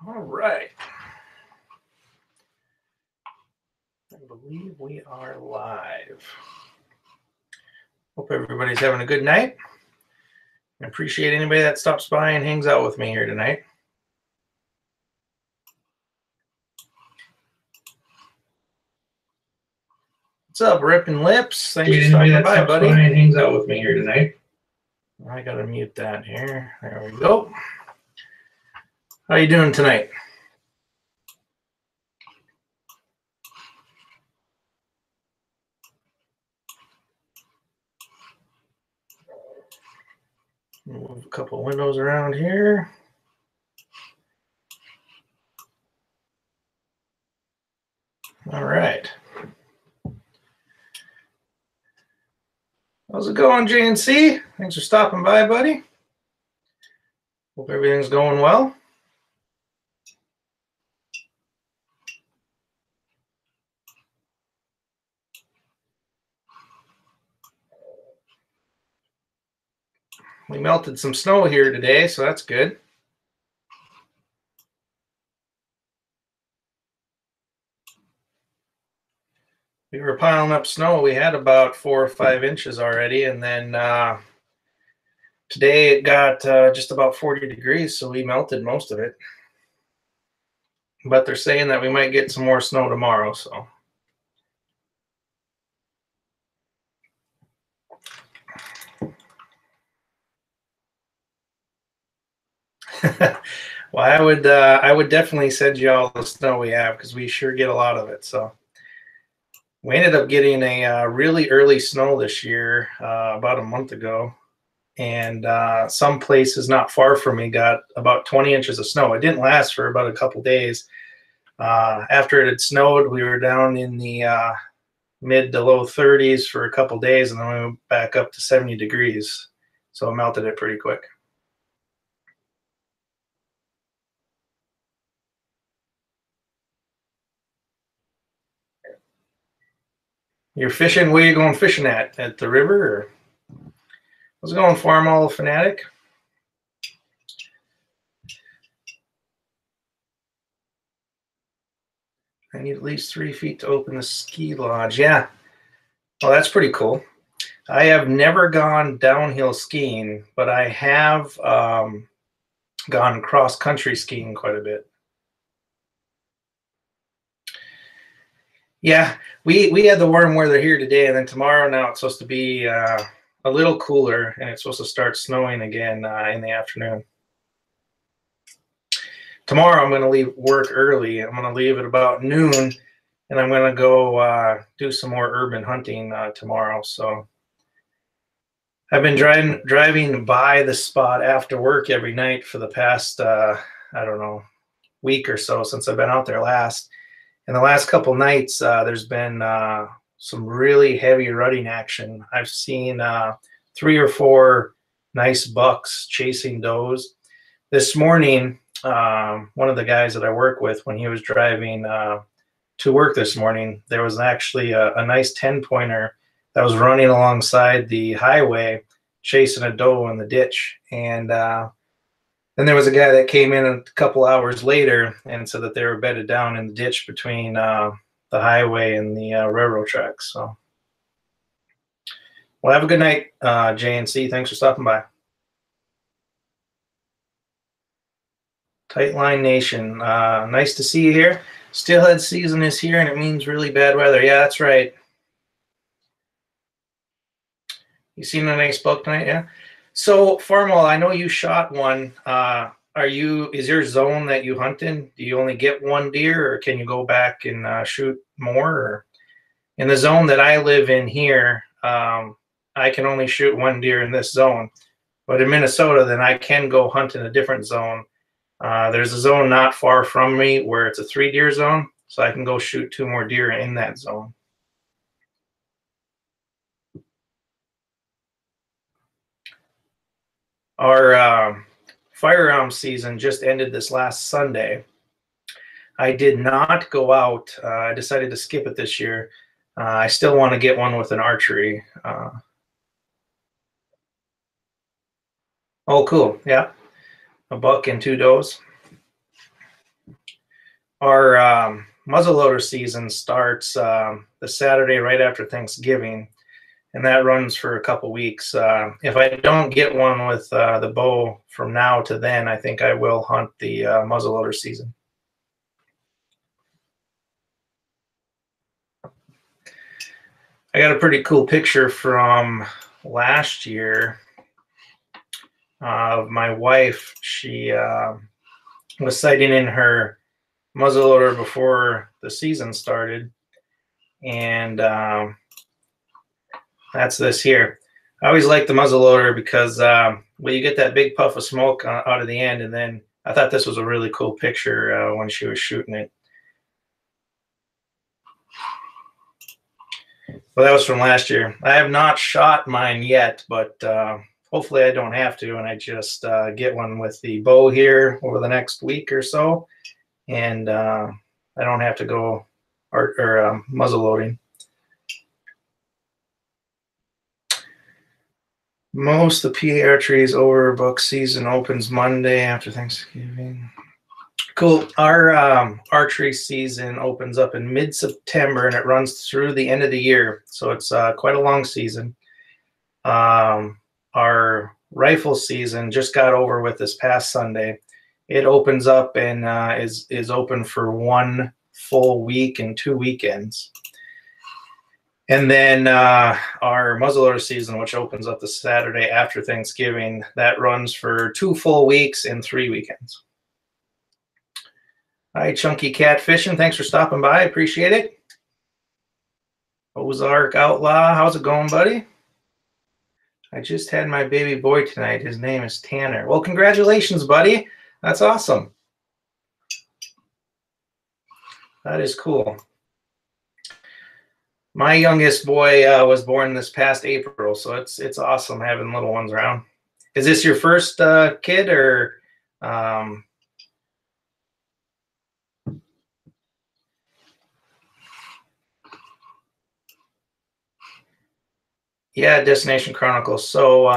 All right. I believe we are live. Hope everybody's having a good night. I appreciate anybody that stops by and hangs out with me here tonight. What's up, Ripping Lips? Thanks for stopping by, buddy. And hangs out with me here tonight. I gotta mute that here. There we go. How you doing tonight? Move a couple windows around here. All right. How's it going, JNC? Thanks for stopping by, buddy. Hope everything's going well. We melted some snow here today, so that's good. We were piling up snow. We had about 4 or 5 inches already, and then today it got just about 40 degrees, so we melted most of it. But they're saying that we might get some more snow tomorrow, so. Well, I would definitely send you all the snow we have because we sure get a lot of it. So we ended up getting a really early snow this year, about a month ago, and some places not far from me got about 20 inches of snow. It didn't last for about a couple days. After it had snowed, we were down in the mid to low 30s for a couple days, and then we went back up to 70 degrees. So it melted it pretty quick. You're fishing? Where are you going fishing at? At the river? Or? How's it going, Farmall Fanatic? I need at least 3 feet to open the ski lodge. Yeah. Well, that's pretty cool. I have never gone downhill skiing, but I have gone cross-country skiing quite a bit. Yeah, we had the warm weather here today, and then tomorrow now it's supposed to be a little cooler, and it's supposed to start snowing again in the afternoon. Tomorrow I'm going to leave work early. I'm going to leave at about noon, and I'm going to go do some more urban hunting tomorrow. So I've been driving by the spot after work every night for the past, I don't know, week or so since I've been out there last. And the last couple nights, there's been some really heavy rutting action. I've seen 3 or 4 nice bucks chasing does. This morning, one of the guys that I work with, when he was driving to work this morning, there was actually a nice 10-pointer that was running alongside the highway chasing a doe in the ditch. And then there was a guy that came in a couple hours later and said that they were bedded down in the ditch between the highway and the railroad tracks. So, well, have a good night, JNC. Thanks for stopping by. Tightline Nation, nice to see you here. Steelhead season is here, and it means really bad weather. Yeah, that's right. You seen a nice buck tonight? Yeah. So, Farmall, I know you shot one. Is your zone that you hunt in? Do you only get one deer, or can you go back and shoot more? Or in the zone that I live in here, I can only shoot one deer in this zone. But in Minnesota, then I can go hunt in a different zone. There's a zone not far from me where it's a 3-deer zone, so I can go shoot 2 more deer in that zone. Our firearm season just ended this last Sunday. I did not go out. I decided to skip it this year. I still want to get one with an archery. Oh, cool. Yeah. A buck and 2 does. Our muzzleloader season starts the Saturday right after Thanksgiving, and that runs for a couple weeks. If I don't get one with the bow from now to then, I think I will hunt the muzzleloader season. I got a pretty cool picture from last year of my wife. She was sighting in her muzzleloader before the season started, and that's this here. I always like the muzzleloader because well, you get that big puff of smoke out of the end, and then I thought this was a really cool picture when she was shooting it. Well, that was from last year. I have not shot mine yet, but hopefully I don't have to, and I just get one with the bow here over the next week or so, and I don't have to go muzzle loading. Most of the PA archery's overbook season opens Monday after Thanksgiving. Cool. Our archery season opens up in mid-September and it runs through the end of the year. So it's quite a long season. Our rifle season just got over with this past Sunday. It opens up and is open for 1 full week and 2 weekends. And then our muzzleloader season, which opens up the Saturday after Thanksgiving, that runs for 2 full weeks and 3 weekends. Hi, Chunky Cat Fishing. Thanks for stopping by. I appreciate it. Ozark Outlaw. How's it going, buddy? I just had my baby boy tonight. His name is Tanner. Well, congratulations, buddy. That's awesome. That is cool. My youngest boy was born this past April, so it's awesome having little ones around. Is this your first kid, or yeah, Destination Chronicles. So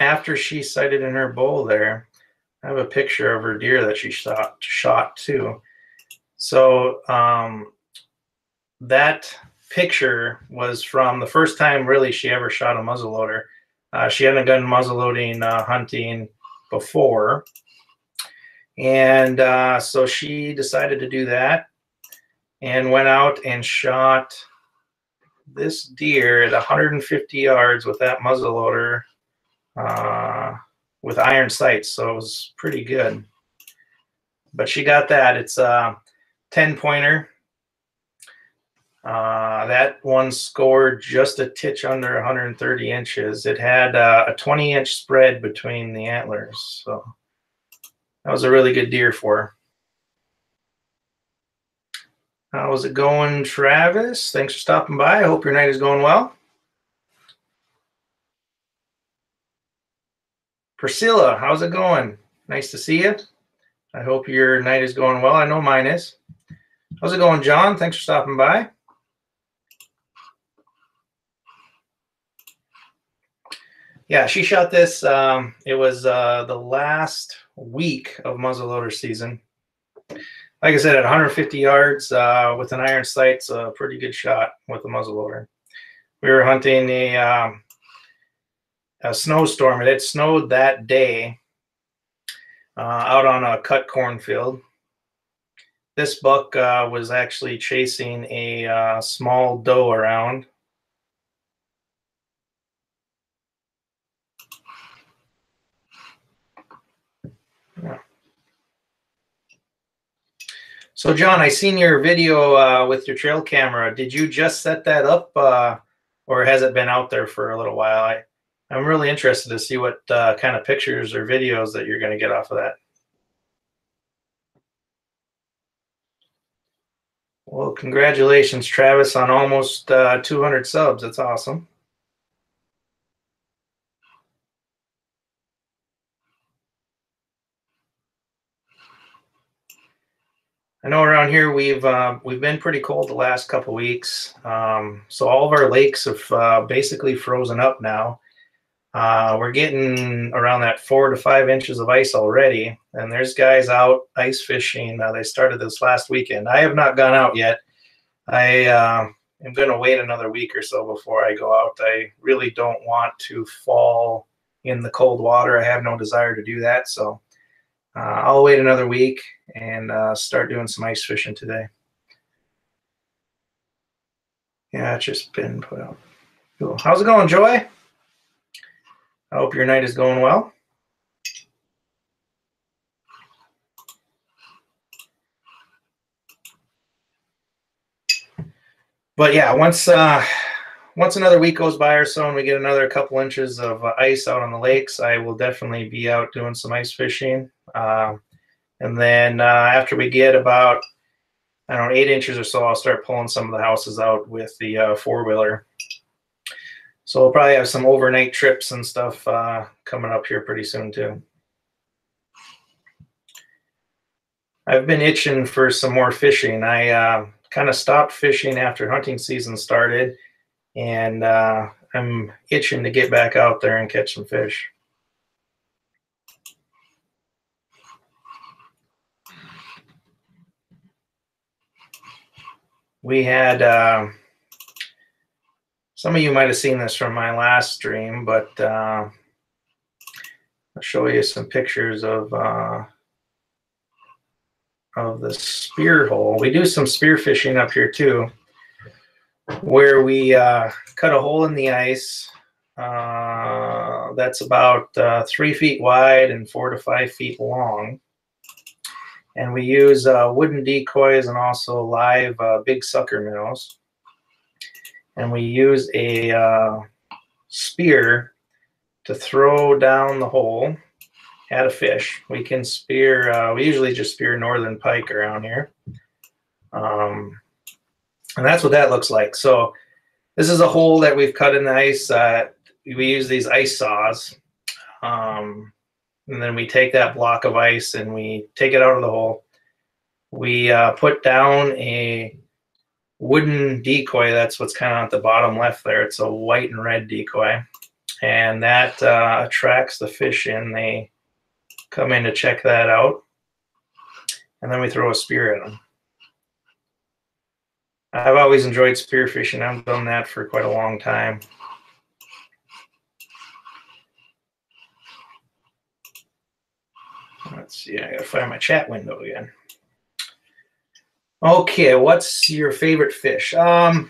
after she sighted in her bowl there, I have a picture of her deer that she shot too. So that picture was from the first time really she ever shot a muzzleloader. She hadn't done muzzleloading hunting before, and so she decided to do that and went out and shot this deer at 150 yards with that muzzleloader with iron sights, so it was pretty good. But she got that. It's a 10-pointer. That one scored just a titch under 130 inches. It had a 20-inch spread between the antlers, so that was a really good deer for her. How's it going, Travis? Thanks for stopping by. I hope your night is going well. Priscilla, how's it going? Nice to see you. I hope your night is going well. I know mine is. How's it going, John? Thanks for stopping by. Yeah, she shot this. It was the last week of muzzleloader season. Like I said, at 150 yards with an iron sight, it's a pretty good shot with a muzzleloader. We were hunting a snowstorm. It had snowed that day out on a cut cornfield. This buck was actually chasing a small doe around. Yeah. So, John, I seen your video with your trail camera. Did you just set that up, or has it been out there for a little while? I'm really interested to see what kind of pictures or videos that you're going to get off of that. Well, congratulations, Travis, on almost 200 subs. That's awesome. I know around here we've been pretty cold the last couple weeks, so all of our lakes have basically frozen up now. We're getting around that 4 to 5 inches of ice already, and there's guys out ice fishing. They started this last weekend. I have not gone out yet. I am going to wait another week or so before I go out. I really don't want to fall in the cold water. I have no desire to do that, so I'll wait another week and start doing some ice fishing today. Yeah, it's just been put out. Cool. How's it going, Joy? I hope your night is going well. But yeah, once another week goes by or so and we get another couple inches of ice out on the lakes, I will definitely be out doing some ice fishing. And then after we get about, I don't know, 8 inches or so, I'll start pulling some of the houses out with the four-wheeler. So we'll probably have some overnight trips and stuff coming up here pretty soon too. I've been itching for some more fishing. I kind of stopped fishing after hunting season started, and I'm itching to get back out there and catch some fish. We had, some of you might have seen this from my last stream, but I'll show you some pictures of the spear hole. We do some spear fishing up here too, where we cut a hole in the ice that's about 3 feet wide and 4 to 5 feet long. And we use wooden decoys and also live big sucker minnows. And we use a spear to throw down the hole at a fish. We can spear, we usually just spear northern pike around here. And that's what that looks like. So this is a hole that we've cut in the ice. We use these ice saws. And then we take that block of ice and we take it out of the hole. We put down a wooden decoy. That's what's kind of at the bottom left there. It's a white and red decoy. And that attracts the fish in. They come in to check that out. And then we throw a spear at them. I've always enjoyed spear fishing. I've done that for quite a long time. Let's see, I gotta find my chat window again. Okay, what's your favorite fish? I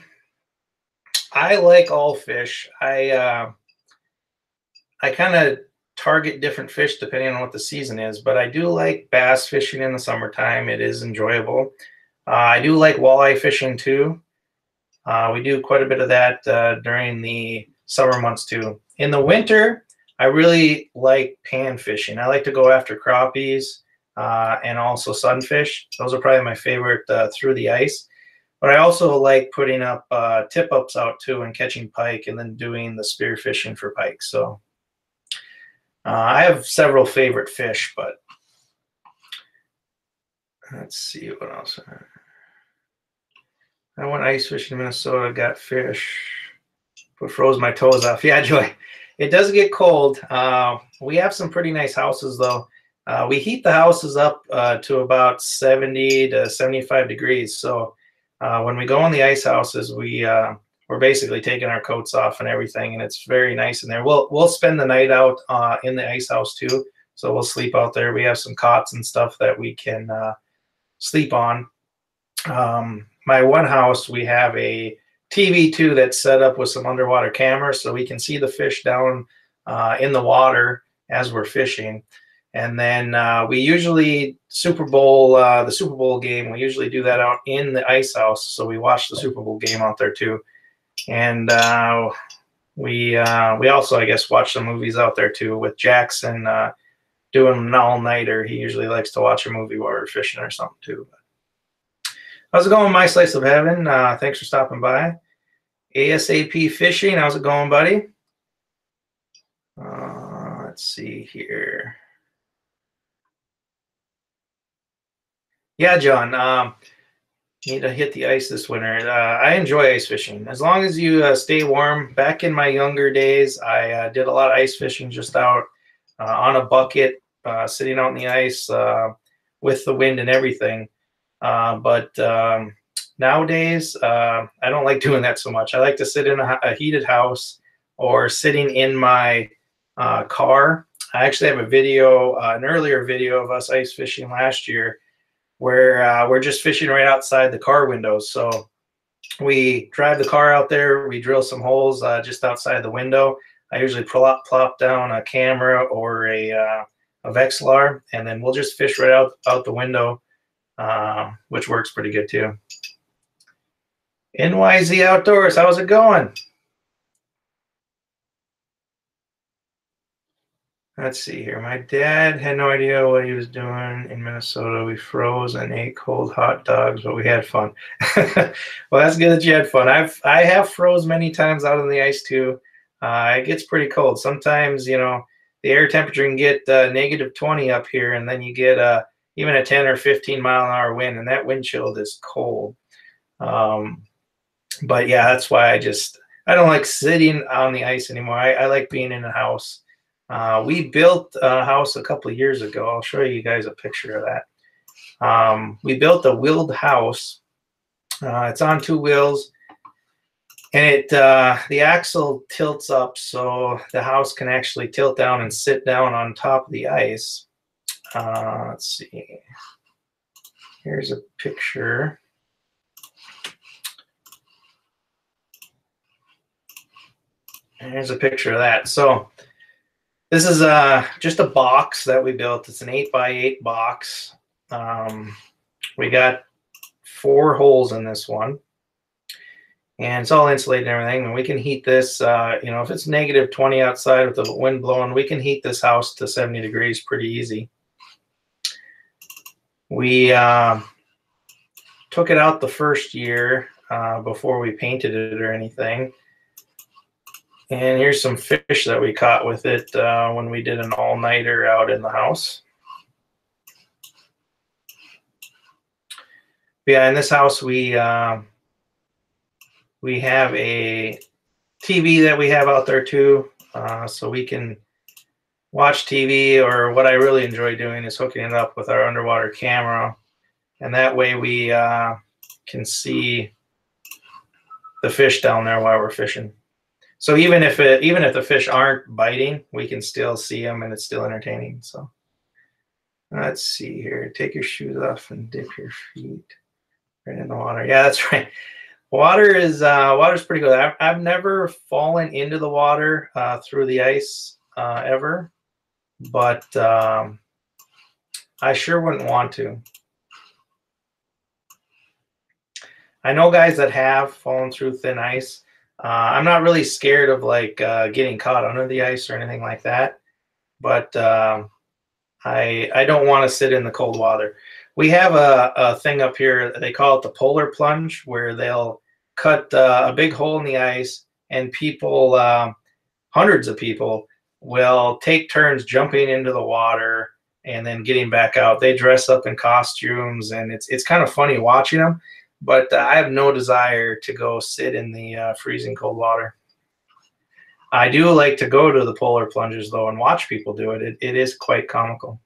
like all fish. I kind of target different fish depending on what the season is, but I do like bass fishing in the summertime. It is enjoyable. I do like walleye fishing too. We do quite a bit of that during the summer months too. In the winter, I really like pan fishing. I like to go after crappies and also sunfish. Those are probably my favorite through the ice. But I also like putting up tip-ups out too and catching pike and then doing the spear fishing for pike. So I have several favorite fish, but let's see what else. I went ice fishing in Minnesota, got fish, but froze my toes off. Yeah, Joy. It does get cold. We have some pretty nice houses, though. We heat the houses up to about 70 to 75 degrees. So when we go in the ice houses, we're basically taking our coats off and everything, and it's very nice in there. We'll spend the night out in the ice house too. So we'll sleep out there. We have some cots and stuff that we can sleep on. My one house, we have a TV too that's set up with some underwater cameras, so we can see the fish down in the water as we're fishing. And then we usually the Super Bowl game, we usually do that out in the ice house. So we watch the Super Bowl game out there too. And we also, I guess, watch some movies out there too with Jackson doing an all-nighter. He usually likes to watch a movie while we're fishing or something too. How's it going, My Slice of Heaven? Thanks for stopping by. ASAP Fishing, how's it going, buddy? Let's see here. Yeah, John. Need to hit the ice this winter. I enjoy ice fishing as long as you stay warm. Back in my younger days, I did a lot of ice fishing just out on a bucket, sitting out in the ice with the wind and everything. But nowadays, I don't like doing that so much. I like to sit in a heated house or sitting in my car. I actually have a video, an earlier video of us ice fishing last year, where we're just fishing right outside the car windows. So we drive the car out there, we drill some holes just outside the window. I usually plop down a camera or a Vexilar, and then we'll just fish right out the window, which works pretty good too. NYZ Outdoors, how's it going? Let's see here. My dad had no idea what he was doing in Minnesota. We froze and ate cold hot dogs, but we had fun. Well, that's good that you had fun. I have froze many times out on the ice too. It gets pretty cold. Sometimes, you know, the air temperature can get -20 up here, and then you get even a 10 or 15 mile an hour wind, and that wind chill is cold. But yeah, that's why I don't like sitting on the ice anymore. I like being in a house. We built a house a couple of years ago. I'll show you guys a picture of that. We built a wheeled house. It's on 2 wheels, and the axle tilts up so the house can actually tilt down and sit down on top of the ice. Let's see. Here's a picture. Here's a picture of that. So this is just a box that we built. It's an 8x8 box. We got 4 holes in this one, and it's all insulated and everything. And we can heat this, you know, if it's -20 outside with the wind blowing, we can heat this house to 70 degrees pretty easy. We took it out the first year before we painted it or anything. And here's some fish that we caught with it when we did an all-nighter out in the house. Yeah, in this house we have a TV that we have out there too, so we can watch TV, or what I really enjoy doing is hooking it up with our underwater camera, and that way we can see the fish down there while we're fishing. So even if the fish aren't biting, we can still see them, and it's still entertaining. So let's see here. Take your shoes off and dip your feet right in the water. Yeah, that's right. Water's pretty good. I've never fallen into the water through the ice ever, but I sure wouldn't want to. I know guys that have fallen through thin ice. I'm not really scared of like getting caught under the ice or anything like that, but I don't want to sit in the cold water. We have a thing up here, they call it the polar plunge, where they'll cut a big hole in the ice, and people, hundreds of people, will take turns jumping into the water and then getting back out. They dress up in costumes, and it's kind of funny watching them. But I have no desire to go sit in the freezing cold water. I do like to go to the polar plunges though and watch people do it. It is quite comical.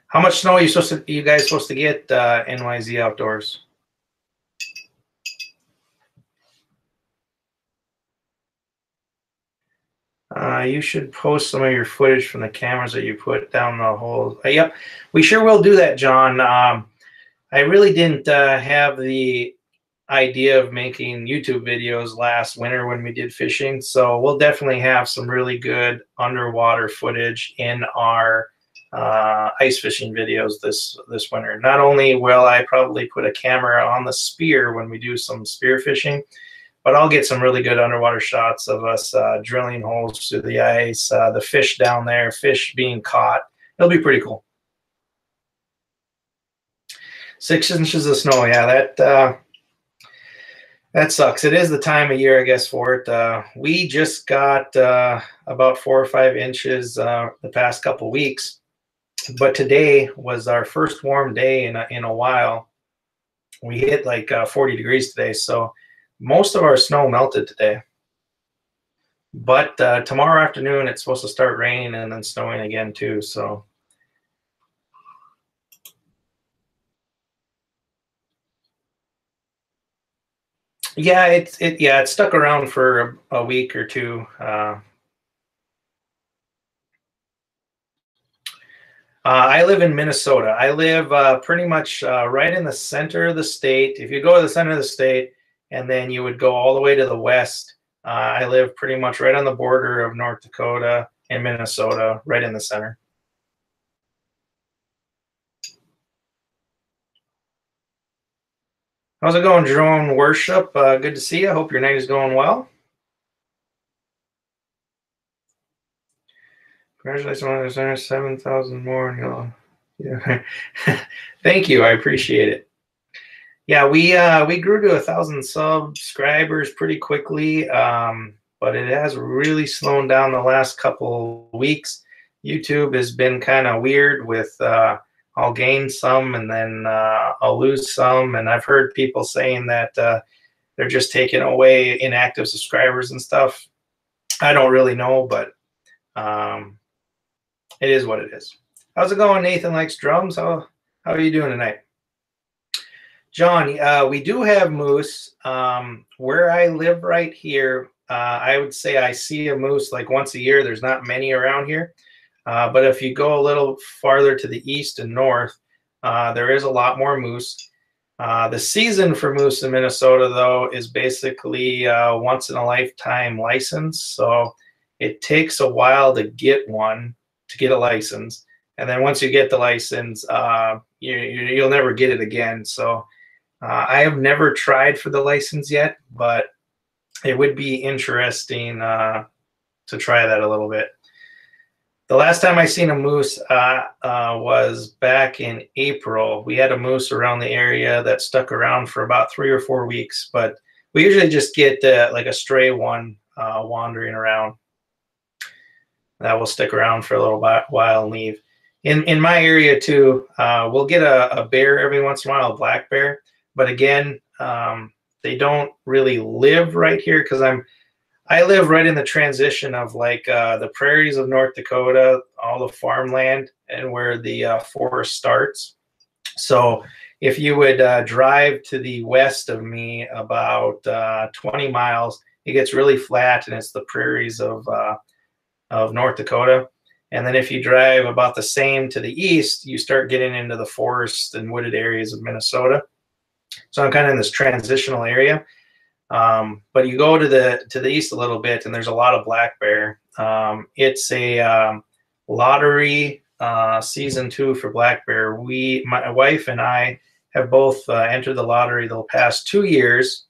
How much snow are you guys supposed to get NYZ Outdoors? You should post some of your footage from the cameras that you put down the holes. Yep, we sure will do that, John. I really didn't have the idea of making YouTube videos last winter when we did fishing, so we'll definitely have some really good underwater footage in our ice fishing videos this winter. Not only will I probably put a camera on the spear when we do some spear fishing, but I'll get some really good underwater shots of us drilling holes through the ice, the fish down there, fish being caught. It'll be pretty cool. 6 inches of snow, yeah, that sucks. It is the time of year, I guess, for it. We just got about 4 or 5 inches the past couple weeks, But today was our first warm day in a while. We hit like 40 degrees today, so most of our snow melted today. But tomorrow afternoon it's supposed to start raining and then snowing again too. So yeah, it stuck around for a week or two. I live in Minnesota. I live pretty much right in the center of the state. If you go to the center of the state and then you would go all the way to the west, I live pretty much right on the border of North Dakota and Minnesota, right in the center. How's it going, Drone Worship? Good to see you. I hope your night is going well. Congratulations on 7,000 more. Yeah. Thank you. I appreciate it. Yeah, we grew to 1,000 subscribers pretty quickly, but it has really slowed down the last couple weeks. YouTube has been kind of weird with I'll gain some and then I'll lose some, and I've heard people saying that they're just taking away inactive subscribers and stuff. I don't really know, but it is what it is. How's it going, Nathan Likes Drums? How are you doing tonight? John, we do have moose. Where I live right here, I would say I see a moose like once a year. There's not many around here. But if you go a little farther to the east and north, there is a lot more moose. The season for moose in Minnesota, though, is basically once in a lifetime license. So it takes a while to get a license. And then once you get the license, you'll never get it again. So I have never tried for the license yet, but it would be interesting to try that a little bit. The last time I seen a moose was back in April. We had a moose around the area that stuck around for about 3 or 4 weeks, but we usually just get like a stray one wandering around. That will stick around for a little while and leave. In my area too, we'll get a bear every once in a while, a black bear. But again, they don't really live right here because I live right in the transition of like the prairies of North Dakota, all the farmland, and where the forest starts. So if you would drive to the west of me about 20 miles, it gets really flat, and it's the prairies of North Dakota. And then if you drive about the same to the east, you start getting into the forest and wooded areas of Minnesota. So I'm kind of in this transitional area. But you go to the east a little bit, and there's a lot of black bear. It's a lottery season 2 for black bear. My wife and I have both entered the lottery the past 2 years.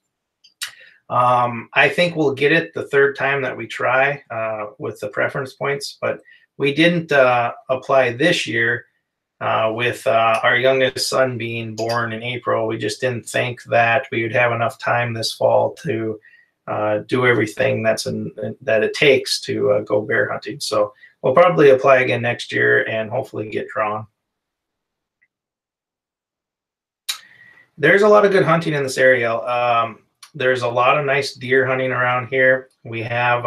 I think we'll get it the third time that we try with the preference points, but we didn't apply this year with our youngest son being born in April. We just didn't think that we would have enough time this fall to do everything that it takes to go bear hunting. So we'll probably apply again next year and hopefully get drawn. There's a lot of good hunting in this area. There's a lot of nice deer hunting around here. We have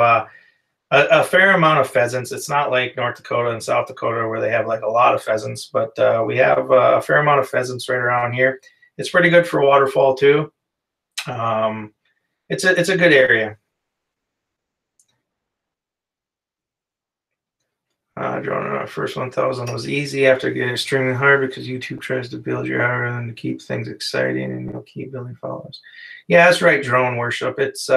a fair amount of pheasants. It's not like North Dakota and South Dakota where they have like a lot of pheasants, but we have a fair amount of pheasants right around here. It's pretty good for waterfowl too. It's a good area. First 1,000 was easy after getting extremely hard because YouTube tries to build your algorithm to keep things exciting, and you'll keep building followers. Yeah, that's right, Drone Worship. It's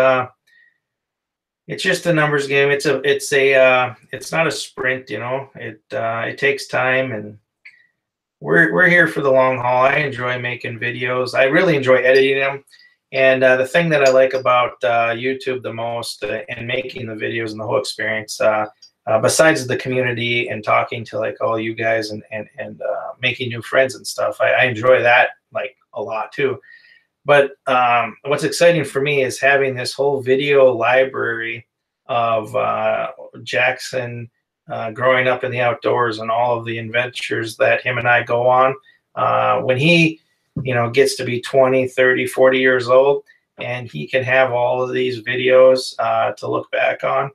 just a numbers game. It's not a sprint, you know. It takes time, and we're here for the long haul. I enjoy making videos. I really enjoy editing them. And the thing that I like about YouTube the most and making the videos and the whole experience, besides the community and talking to like all you guys and making new friends and stuff, I enjoy that like a lot too. But what's exciting for me is having this whole video library of Jackson growing up in the outdoors and all of the adventures that him and I go on. When he, gets to be 20, 30, 40 years old, and he can have all of these videos to look back on,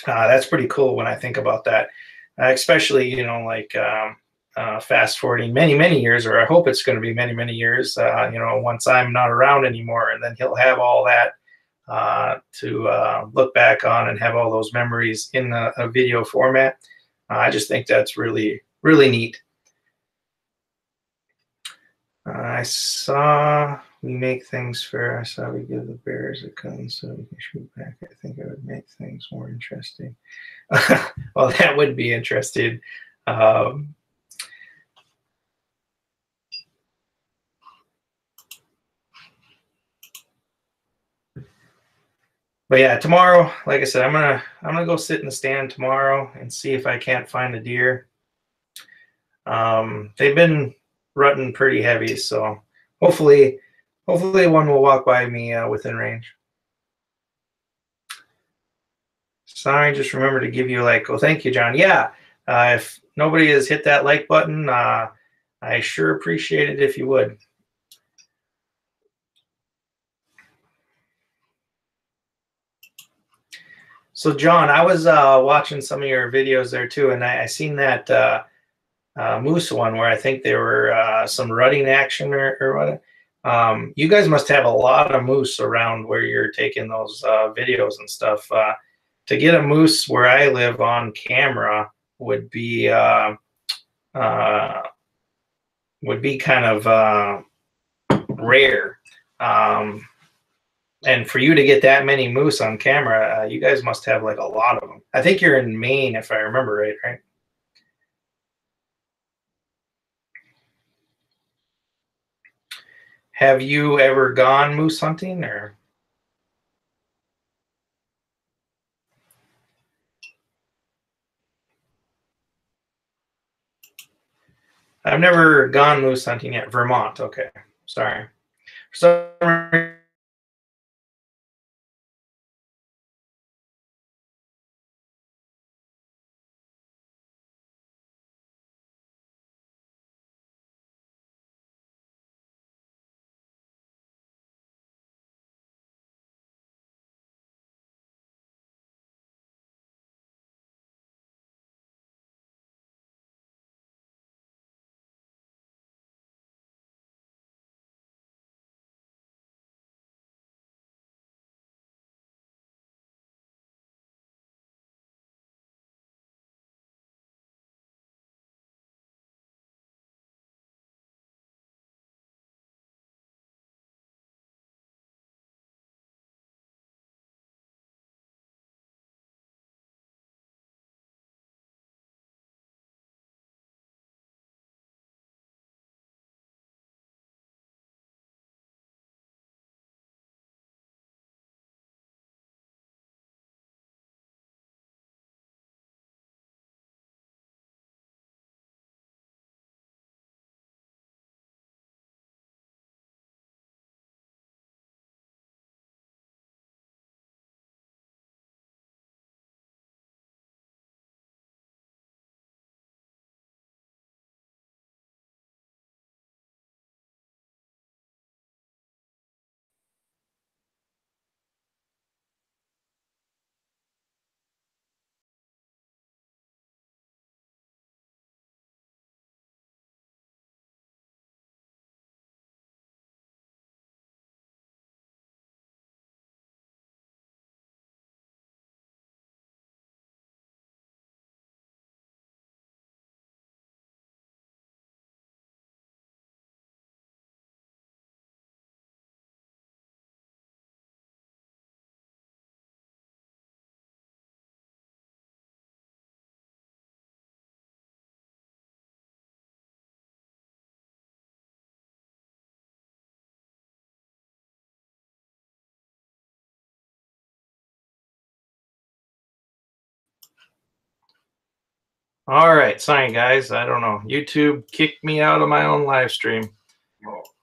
that's pretty cool when I think about that. Especially, fast forwarding many, many years, or I hope it's going to be many, many years, once I'm not around anymore, and then he'll have all that to look back on and have all those memories in a video format. I just think that's really, really neat. I saw we make things fair. I saw we give the bears a gun so we can shoot back. I think it would make things more interesting. Well, that would be interesting. But yeah, tomorrow, like I said, I'm gonna go sit in the stand tomorrow and see if I can't find a deer. They've been rutting pretty heavy, so hopefully one will walk by me within range. Sorry, just remember to give you a like. Oh, thank you, John. Yeah, if nobody has hit that like button, I sure appreciate it if you would. So, John, I was watching some of your videos there too, and I seen that moose one where I think there were some rutting action or what. You guys must have a lot of moose around where you're taking those videos and stuff. To get a moose where I live on camera would be kind of rare. And for you to get that many moose on camera, you guys must have like a lot of them. I think you're in Maine, if I remember right? Have you ever gone moose hunting, or? I've never gone moose hunting yet. Vermont, okay. Sorry. For some reason, all right, sorry guys. I don't know. YouTube kicked me out of my own live stream.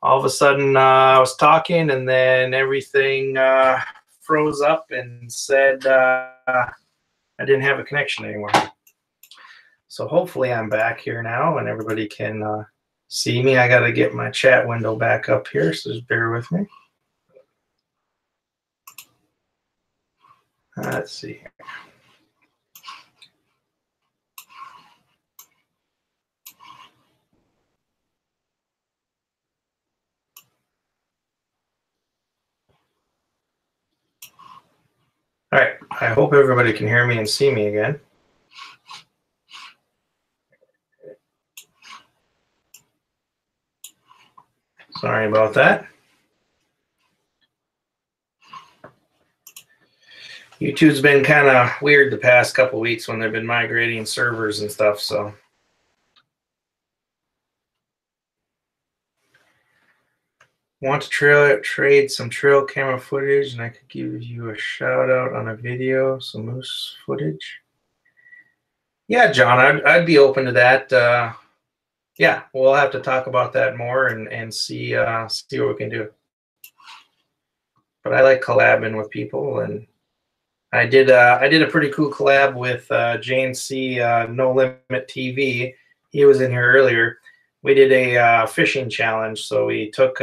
All of a sudden, I was talking, and then everything froze up and said I didn't have a connection anymore. So hopefully I'm back here now and everybody can see me. I got to get my chat window back up here, so just bear with me. Let's see here. All right, I hope everybody can hear me and see me again. Sorry about that. YouTube's been kind of weird the past couple weeks when they've been migrating servers and stuff, so. Want to trade some trail camera footage, and I could give you a shout out on a video, some moose footage. Yeah, John, I'd be open to that. Yeah, we'll have to talk about that more and see what we can do. But I like collabing with people, and I did a pretty cool collab with Jane C. No Limit TV. He was in here earlier. We did a fishing challenge, so we took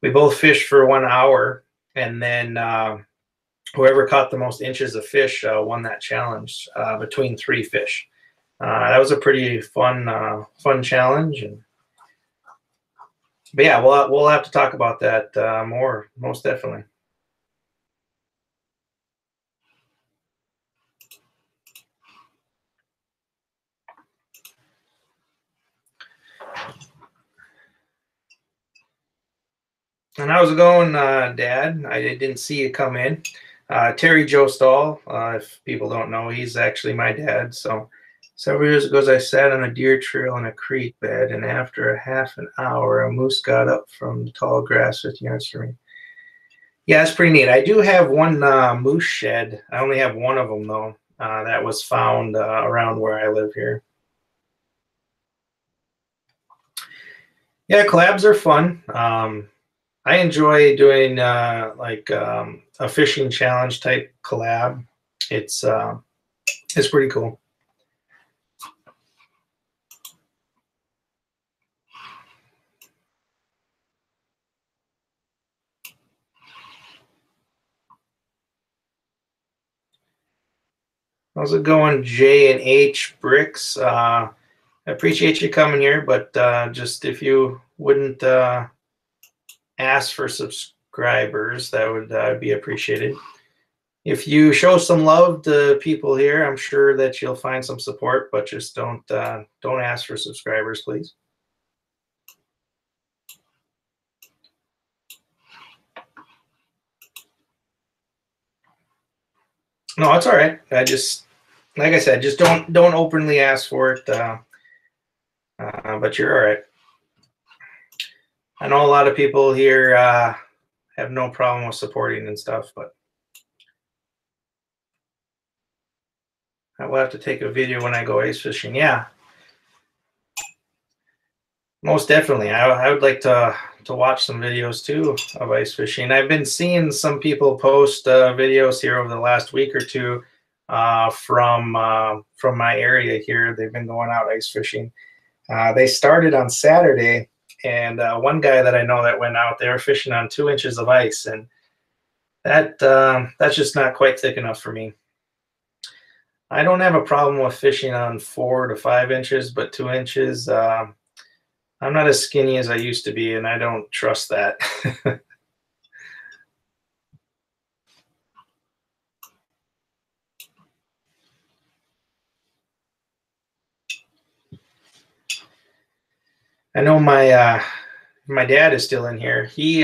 we both fished for 1 hour, and then whoever caught the most inches of fish won that challenge between 3 fish. That was a pretty fun challenge, but yeah, we'll have to talk about that more, most definitely. And how's it going, Dad? I didn't see you come in. Terry Joe Stahl, if people don't know, he's actually my dad. So several years ago, I sat on a deer trail in a creek bed, and after a half an hour, a moose got up from the tall grass 50 yards from me. Yeah, it's pretty neat. I do have one moose shed. I only have one of them, though. That was found around where I live here. Yeah, collabs are fun. I enjoy doing like a fishing challenge type collab. It's pretty cool. How's it going, J and H Bricks? I appreciate you coming here, but just if you wouldn't ask for subscribers, that would be appreciated. If you show some love to people here, I'm sure that you'll find some support, but just don't ask for subscribers, please. No, it's all right. I just, like I said, just don't openly ask for it. But you're all right. I know a lot of people here have no problem with supporting and stuff, but I will have to take a video when I go ice fishing. Yeah, most definitely. I would like to watch some videos too of ice fishing. I've been seeing some people post videos here over the last week or two from my area here. They've been going out ice fishing. They started on Saturday, and one guy that I know that went out there fishing on 2 inches of ice, and that's just not quite thick enough for me. I don't have a problem with fishing on 4 to 5 inches, but 2 inches, I'm not as skinny as I used to be, and I don't trust that. I know my dad is still in here. He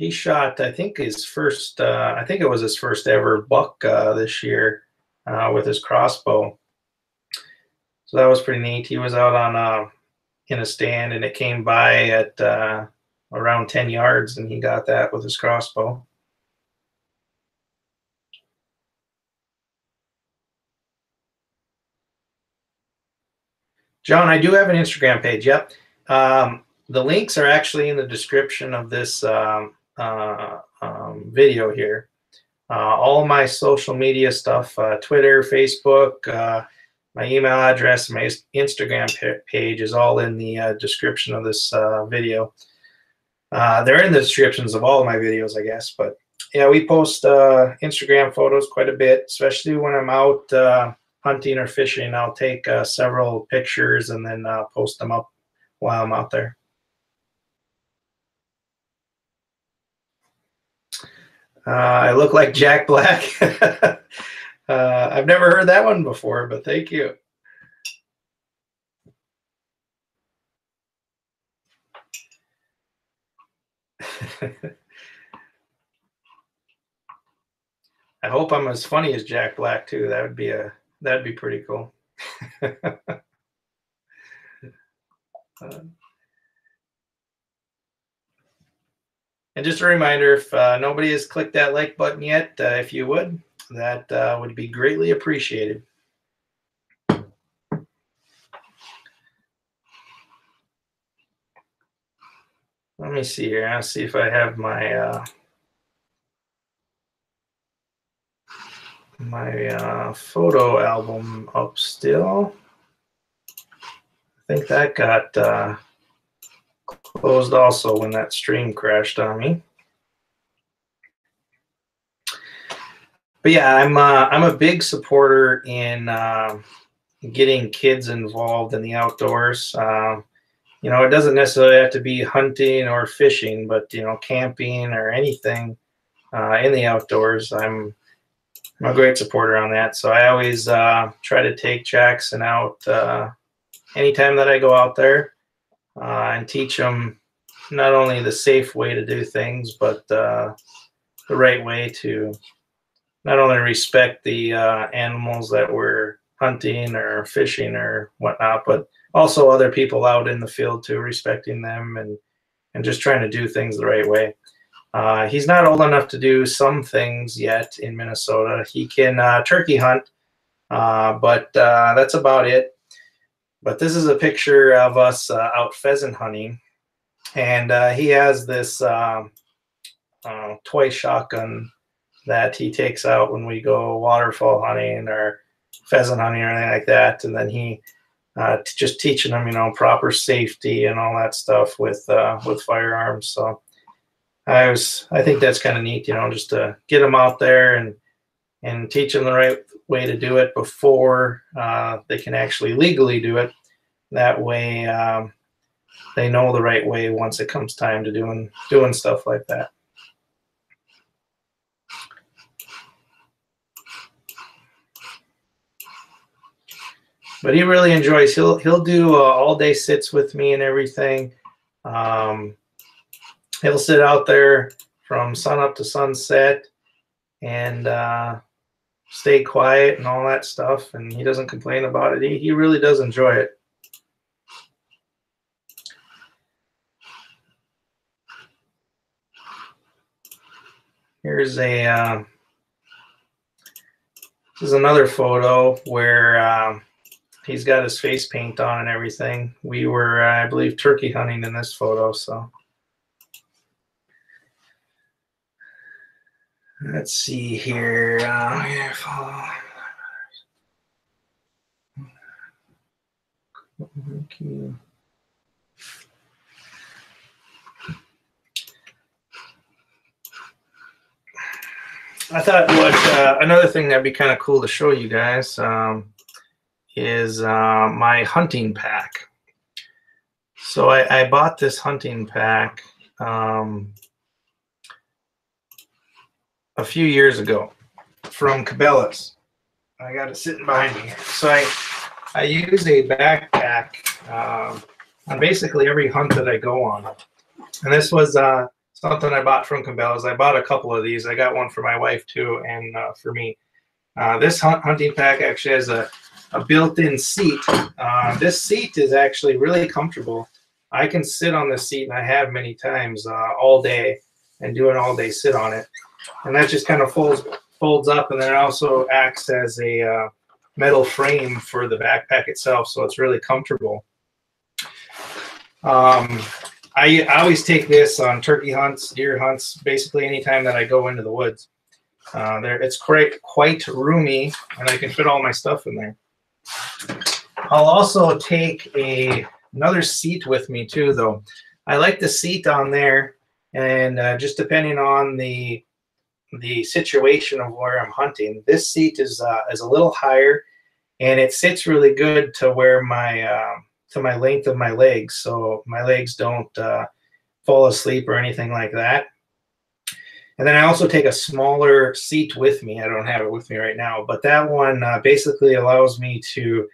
shot, I think his first, I think it was his first ever buck this year with his crossbow. So that was pretty neat. He was out on in a stand, and it came by at around 10 yards, and he got that with his crossbow. John, I do have an Instagram page. Yep. The links are actually in the description of this video here. All my social media stuff, Twitter, Facebook, my email address, my Instagram page is all in the description of this video. They're in the descriptions of all of my videos, I guess. But yeah, we post Instagram photos quite a bit, especially when I'm out hunting or fishing. I'll take several pictures and then post them up while I'm out there. I look like Jack Black. I've never heard that one before, but thank you. I hope I'm as funny as Jack Black too. That'd be pretty cool. And just a reminder, if nobody has clicked that like button yet, if you would, that would be greatly appreciated. Let me see here. I'll see if I have my photo album up still. I think that got closed also when that stream crashed on me. But yeah, I'm a big supporter in getting kids involved in the outdoors. You know, it doesn't necessarily have to be hunting or fishing, but you know, camping or anything in the outdoors. I'm a great supporter on that. So I always try to take Jackson out anytime that I go out there and teach them not only the safe way to do things, but the right way to not only respect the animals that we're hunting or fishing or whatnot, but also other people out in the field too, respecting them and just trying to do things the right way. He's not old enough to do some things yet in Minnesota. He can turkey hunt, but that's about it. But this is a picture of us out pheasant hunting, and he has this toy shotgun that he takes out when we go waterfowl hunting or pheasant hunting or anything like that, and then he just teaching them, you know, proper safety and all that stuff with firearms. So I think that's kind of neat, you know, just to get them out there and teach them the right way to do it before they can actually legally do it. That way they know the right way once it comes time to doing stuff like that. But he really enjoys. He'll do all day sits with me and everything. He'll sit out there from sun up to sunset and stay quiet and all that stuff. And he doesn't complain about it. He really does enjoy it. Here's this is another photo where he's got his face paint on and everything. We were, I believe, turkey hunting in this photo. So let's see here. I thought another thing that'd be kind of cool to show you guys is my hunting pack. So I bought this hunting pack a few years ago from Cabela's. I got it sitting behind me here. So I use a backpack on basically every hunt that I go on. And this was something I bought from Cabela's. I bought a couple of these. I got one for my wife too, and for me. This hunting pack actually has a built-in seat. This seat is actually really comfortable. I can sit on this seat, and I have many times all day and do an all-day sit on it. And that just kind of folds up, and then it also acts as a metal frame for the backpack itself, so it's really comfortable. I always take this on turkey hunts, deer hunts, basically anytime that I go into the woods. It's quite roomy, and I can fit all my stuff in there. I'll also take another seat with me too, though. I like the seat on there, and just depending on the situation of where I'm hunting, this seat is a little higher, and it sits really good to where my to my length of my legs, so my legs don't fall asleep or anything like that. And then I also take a smaller seat with me. I don't have it with me right now, but that one basically allows me to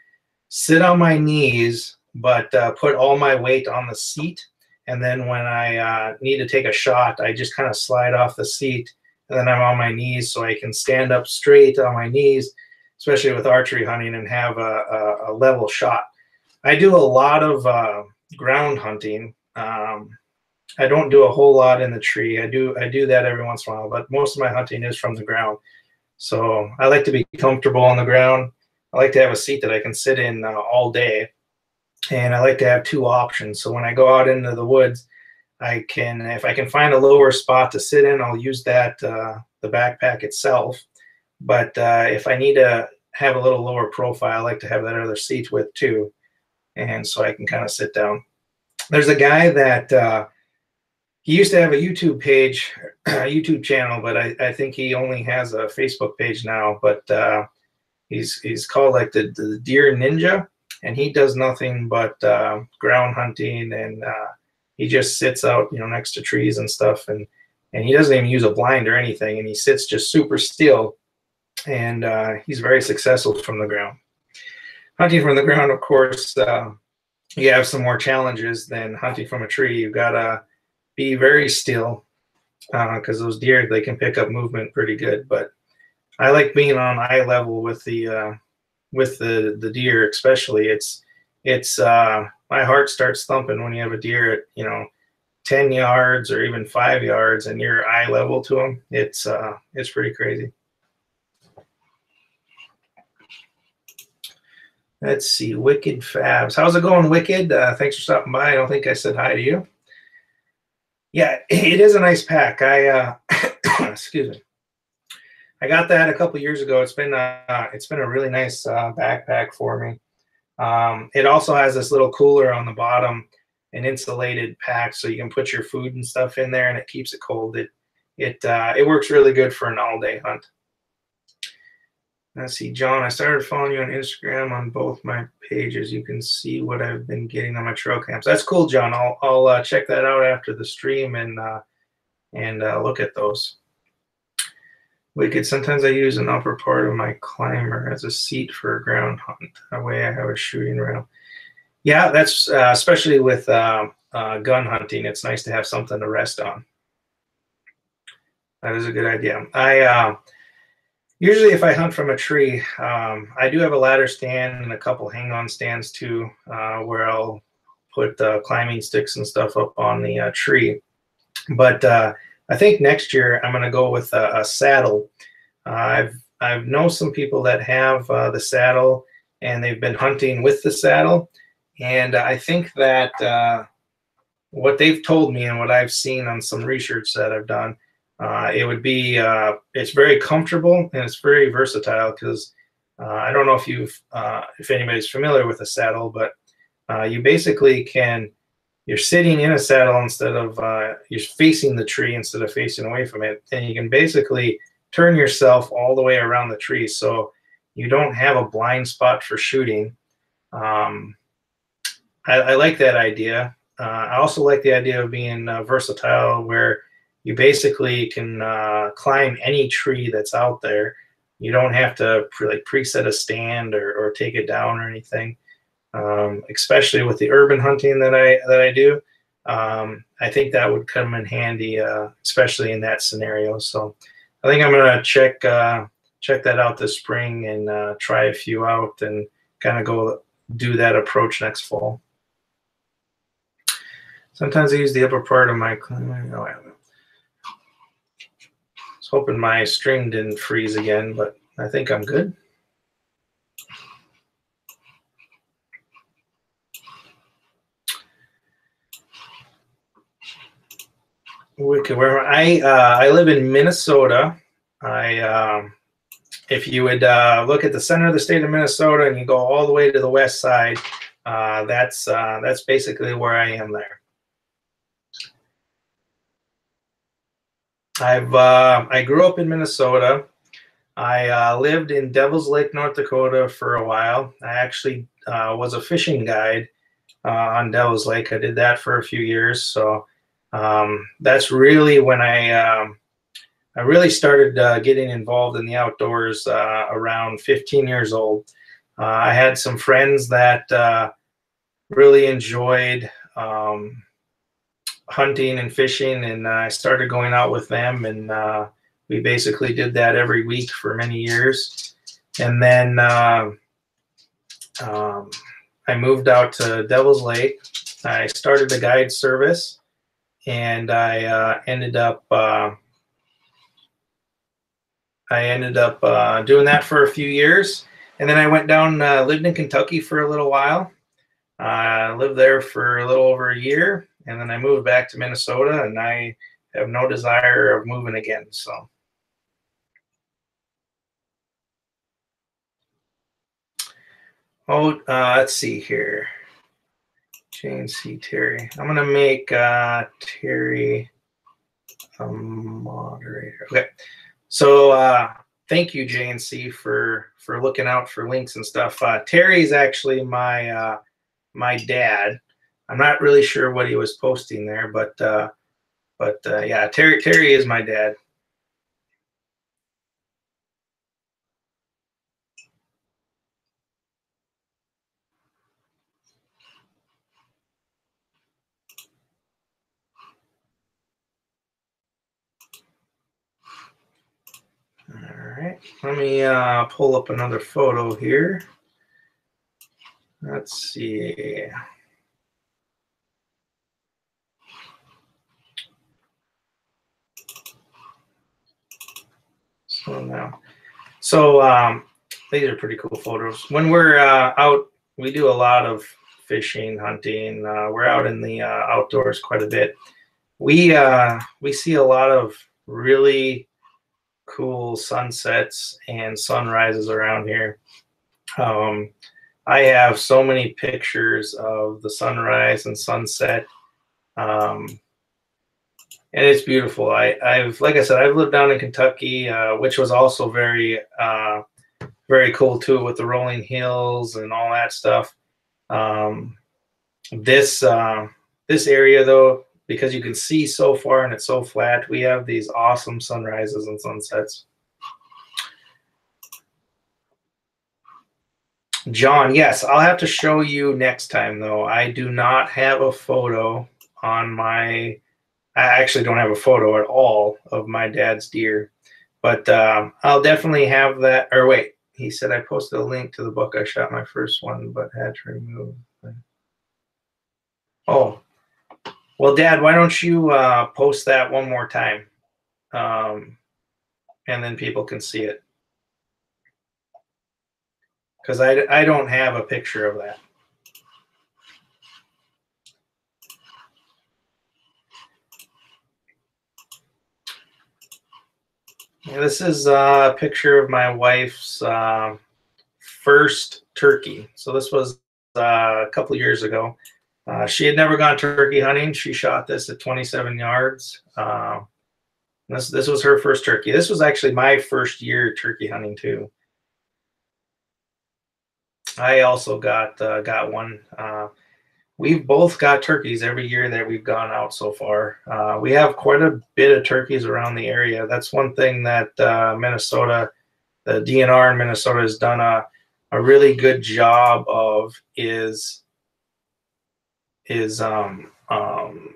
sit on my knees, but put all my weight on the seat. And then when I need to take a shot, I just kind of slide off the seat, and then I'm on my knees so I can stand up straight on my knees, especially with archery hunting, and have a level shot. I do a lot of ground hunting. I don't do a whole lot in the tree. I do that every once in a while, but most of my hunting is from the ground. So I like to be comfortable on the ground. I like to have a seat that I can sit in all day, and I like to have two options. So when I go out into the woods, I can, if I can find a lower spot to sit in, I'll use that the backpack itself. But if I need to have a little lower profile, I like to have that other seat with too, and so I can kind of sit down. There's a guy that he used to have a YouTube page, a YouTube channel, but I think he only has a Facebook page now. But he's called like the Deer Ninja, and he does nothing but ground hunting, and he just sits out, next to trees and stuff, and he doesn't even use a blind or anything, and he sits just super still, and he's very successful from the ground. Hunting from the ground, of course, you have some more challenges than hunting from a tree. You've got to be very still because those deer, they can pick up movement pretty good. But I like being on eye level with the deer, especially. It's my heart starts thumping when you have a deer at 10 yards or even 5 yards and you're eye level to them. It's pretty crazy. Let's see, Wicked Fabs. How's it going, Wicked? Thanks for stopping by. I don't think I said hi to you. Yeah, it is a nice pack. Excuse me. I got that a couple years ago. It's been a really nice backpack for me. It also has this little cooler on the bottom, an insulated pack, so you can put your food and stuff in there, and it keeps it cold. It works really good for an all-day hunt. Let's see, John, I started following you on Instagram on both my pages. You can see what I've been getting on my trail camps. That's cool, John. I'll check that out after the stream and look at those. Wicked, sometimes I use an upper part of my climber as a seat for a ground hunt. That way I have a shooting rail. Yeah, that's especially with gun hunting. It's nice to have something to rest on. That is a good idea. Usually if I hunt from a tree, I do have a ladder stand and a couple hang-on stands too, where I'll put climbing sticks and stuff up on the tree. But I think next year I'm going to go with a saddle. I've known some people that have the saddle, and they've been hunting with the saddle. And I think that what they've told me and what I've seen on some research that I've done, it would be it's very comfortable and it's very versatile because I don't know if anybody's familiar with a saddle, but you basically you're sitting in a saddle instead of you're facing the tree instead of facing away from it, and you can basically turn yourself all the way around the tree, so you don't have a blind spot for shooting. I like that idea. I also like the idea of being versatile, where you basically can climb any tree that's out there. You don't have to preset a stand or take it down or anything. Especially with the urban hunting that I do, I think that would come in handy, especially in that scenario. So I think I'm gonna check that out this spring and try a few out and kind of go do that approach next fall. Sometimes I use the upper part of my climbing. Oh, I was hoping my string didn't freeze again, but I think I'm good. Wicked. Where I live in Minnesota. I if you would look at the center of the state of Minnesota and you go all the way to the west side, that's basically where I am there. I grew up in Minnesota. I lived in Devils Lake, North Dakota for a while. I actually was a fishing guide on Devils Lake. I did that for a few years. So that's really when I really started getting involved in the outdoors around 15 years old. I had some friends that really enjoyed hunting and fishing, and I started going out with them, and we basically did that every week for many years. And then I moved out to Devils Lake. I started a guide service, and I ended up doing that for a few years. And then I went down, lived in Kentucky for a little while. Lived there for a little over a year, and then I moved back to Minnesota, and I have no desire of moving again. So, let's see here. Jane C. Terry. I'm gonna make Terry a moderator. Okay. So thank you, Jane C. for looking out for links and stuff. Terry's actually my my dad. I'm not really sure what he was posting there, but yeah, Terry is my dad. All right, let me pull up another photo here. Let's see. So these are pretty cool photos. When we're out, we do a lot of fishing, hunting. We're out in the outdoors quite a bit. We see a lot of really cool sunsets and sunrises around here. I have so many pictures of the sunrise and sunset. And it's beautiful. I've, like I said, I've lived down in Kentucky, which was also very, very cool too, with the rolling hills and all that stuff. This area though, because you can see so far and it's so flat, we have these awesome sunrises and sunsets. John, yes, I'll have to show you next time though. I do not have a photo on my. I actually don't have a photo at all of my dad's deer, but I'll definitely have that. Or wait, he said I posted a link to the book. I shot my first one, but had to remove. Oh, well, Dad, why don't you post that one more time, and then people can see it, because I don't have a picture of that. Yeah, this is a picture of my wife's first turkey. So this was a couple of years ago. She had never gone turkey hunting. She shot this at 27 yards. This was her first turkey. This was actually my first year turkey hunting too. I also got one. We've both got turkeys every year that we've gone out so far. We have quite a bit of turkeys around the area. That's one thing that Minnesota, the DNR in Minnesota, has done a really good job of is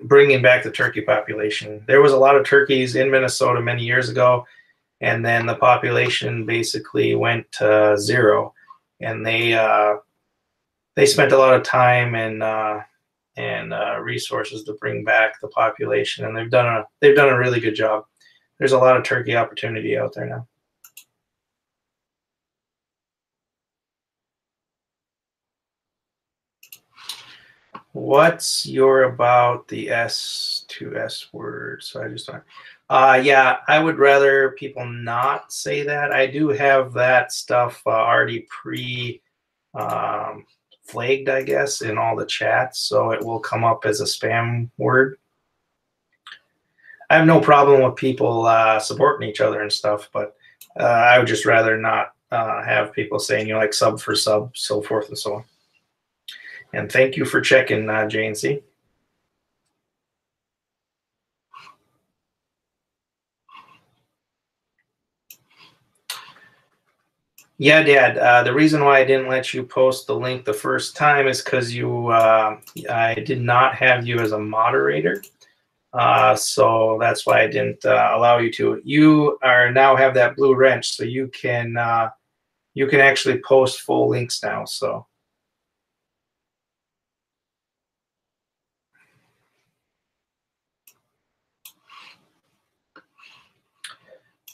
bringing back the turkey population. There was a lot of turkeys in Minnesota many years ago, and then the population basically went to zero, and they spent a lot of time and resources to bring back the population, and they've done a really good job. There's a lot of turkey opportunity out there now. What's your about the S to S word? So I just Yeah, I would rather people not say that. I do have that stuff already flagged, I guess, in all the chats, so it will come up as a spam word. I have no problem with people supporting each other and stuff, but I would just rather not have people saying you like sub for sub, so forth and so on. And thank you for checking, JNC. Yeah, Dad. The reason why I didn't let you post the link the first time is because I did not have you as a moderator. So that's why I didn't allow you to. You are now have that blue wrench, so you can actually post full links now. So.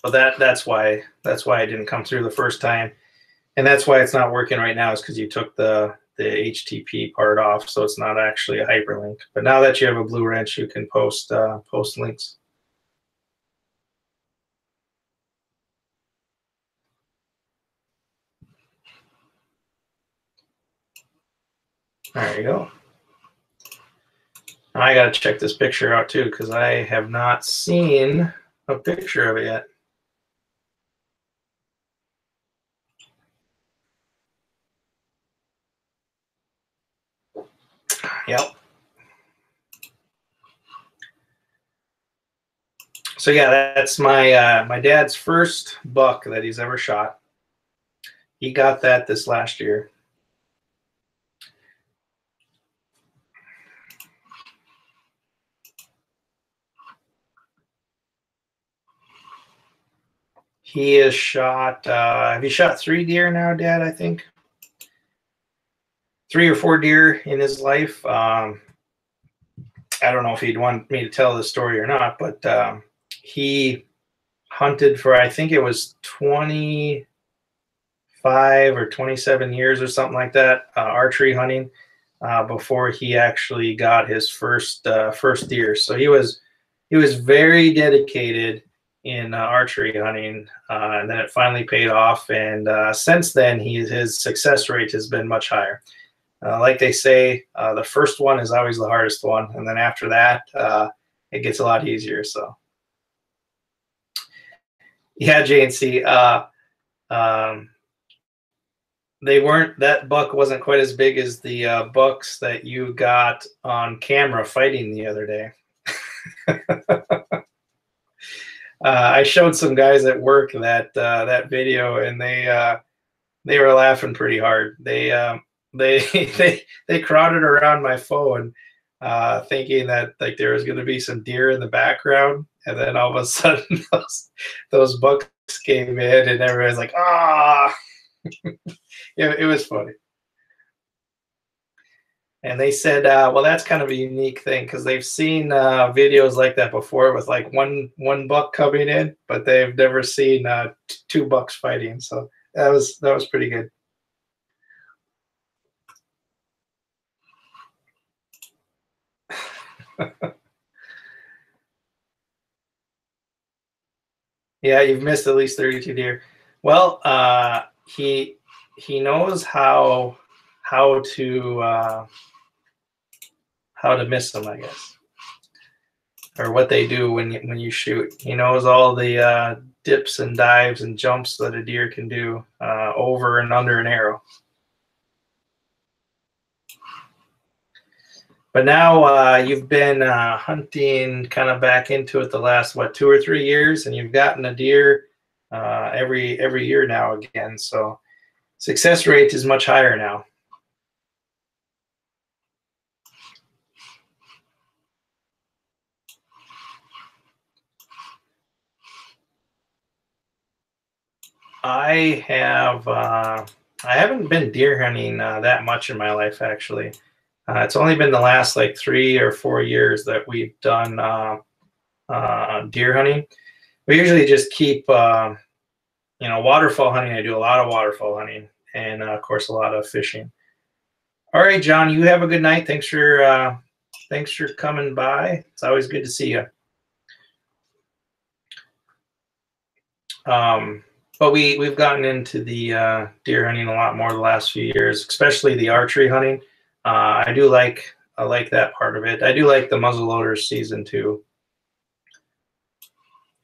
But that's why I didn't come through the first time, and that's why it's not working right now. Is because you took the HTTP part off, so it's not actually a hyperlink. But now that you have a blue wrench, you can post links. There you go. Now I got to check this picture out too because I have not seen a picture of it yet. Yep. So yeah, that's my my dad's first buck that he's ever shot. He got that this last year. He has shot. Have you shot 3 deer now, Dad? I think 3 or 4 deer in his life. I don't know if he'd want me to tell the story or not, but he hunted for, I think it was 25 or 27 years or something like that, archery hunting, before he actually got his first deer. So he was very dedicated in archery hunting, and then it finally paid off. And since then, his success rate has been much higher. Like they say, the first one is always the hardest one, and then after that, it gets a lot easier. So, yeah, JNC, they weren't. That buck wasn't quite as big as the bucks that you got on camera fighting the other day. I showed some guys at work that video, and they were laughing pretty hard. They crowded around my phone, thinking that like there was going to be some deer in the background, and then all of a sudden those bucks came in, and everybody's like, ah. It was funny. And they said, well, that's kind of a unique thing because they've seen videos like that before with like one buck coming in, but they've never seen 2 bucks fighting. So that was pretty good. Yeah, you've missed at least 32 deer. Well, he knows how to miss them, I guess, or what they do when you shoot. He knows all the dips and dives and jumps that a deer can do over and under an arrow. But now you've been hunting kind of back into it the last, what, 2 or 3 years, and you've gotten a deer every year now again. So success rate is much higher now. I haven't been deer hunting that much in my life, actually. It's only been the last like 3 or 4 years that we've done deer hunting. We usually just keep, waterfowl hunting. I do a lot of waterfowl hunting, and of course a lot of fishing. All right, John, you have a good night. Thanks for coming by. It's always good to see you. But we've gotten into the deer hunting a lot more the last few years, especially the archery hunting. I like that part of it. I do like the muzzleloader season too.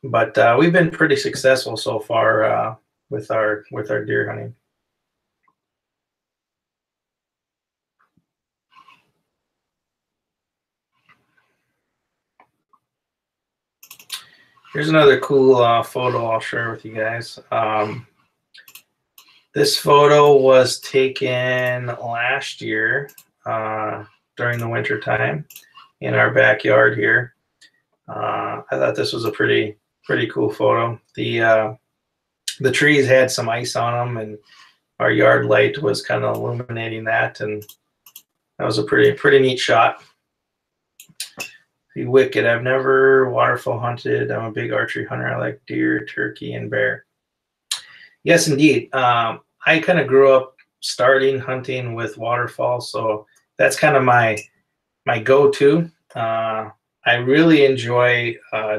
But we've been pretty successful so far with our deer hunting. Here's another cool photo I'll share with you guys. This photo was taken last year during the winter time in our backyard here. I thought this was a pretty cool photo. The trees had some ice on them, and our yard light was kind of illuminating that, and that was a pretty neat shot. The wicked. I've never waterfowl hunted. I'm a big archery hunter. I like deer, turkey, and bear. Yes, indeed. I kind of grew up starting hunting with waterfowl, so that's kind of my go-to. I really enjoy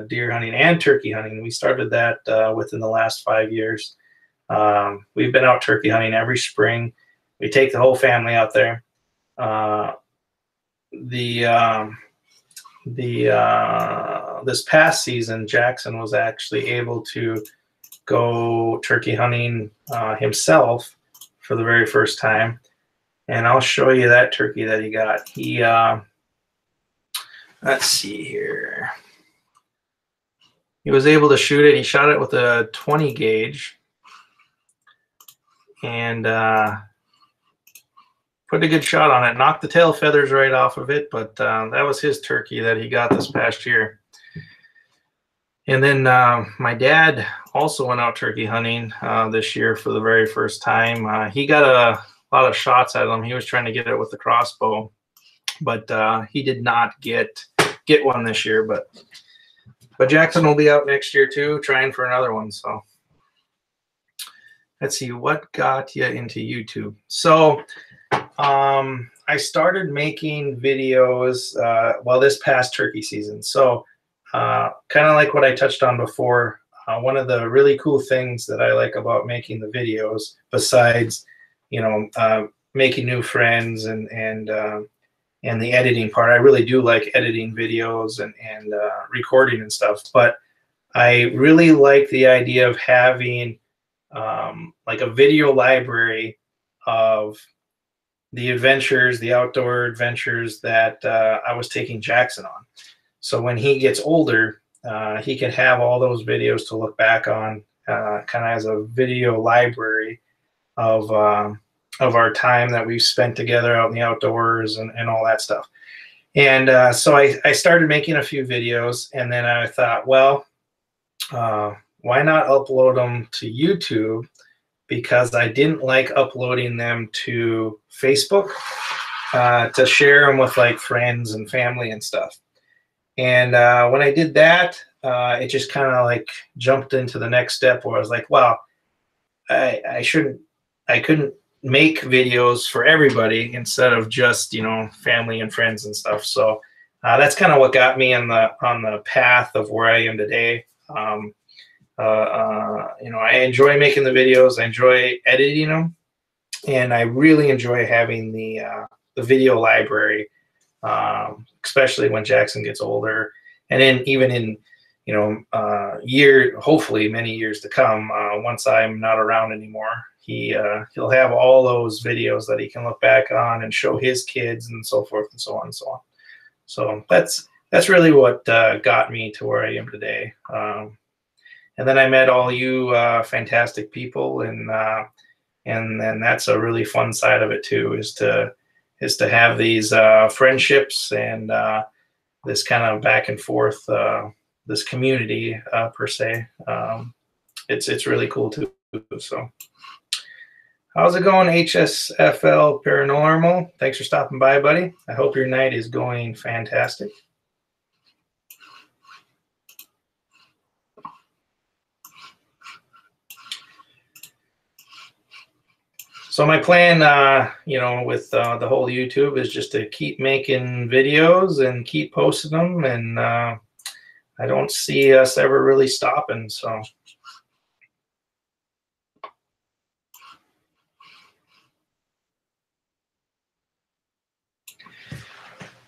deer hunting and turkey hunting. We started that within the last 5 years. We've been out turkey hunting every spring. We take the whole family out there. This past season, Jackson was actually able to go turkey hunting himself for the very first time, and I'll show you that turkey that he got. He let's see here. He was able to shoot it. He shot it with a 20 gauge and put a good shot on it. Knocked the tail feathers right off of it, but that was his turkey that he got this past year. And then my dad also went out turkey hunting this year for the very first time. He got a lot of shots at him. He was trying to get it with the crossbow, but he did not get one this year. But Jackson will be out next year too, trying for another one. So let's see, what got you into YouTube? So I started making videos this past turkey season. So kind of like what I touched on before, one of the really cool things that I like about making the videos, besides making new friends and the editing part, I really do like editing videos and recording and stuff. But I really like the idea of having like a video library of the adventures, the outdoor adventures that I was taking Jackson on. So when he gets older, he can have all those videos to look back on, kind of as a video library of our time that we've spent together out in the outdoors and all that stuff. And so I started making a few videos, and then I thought, well, why not upload them to YouTube? Because I didn't like uploading them to Facebook to share them with like friends and family and stuff. And when I did that, it just kind of like jumped into the next step where I was like, wow, I couldn't make videos for everybody instead of just, family and friends and stuff. So that's kind of what got me on the path of where I am today. I enjoy making the videos. I enjoy editing them, and I really enjoy having the video library, especially when Jackson gets older, and then even in hopefully many years to come, once I'm not around anymore, he'll have all those videos that he can look back on and show his kids and so forth and so on and so on. So that's really what got me to where I am today. And then I met all you fantastic people, and that's a really fun side of it too, is to have these friendships and this kind of back and forth, this community per se. It's really cool too. So how's it going, HSFL Paranormal? Thanks for stopping by, buddy. I hope your night is going fantastic. So my plan, with the whole YouTube is just to keep making videos and keep posting them, and I don't see us ever really stopping. So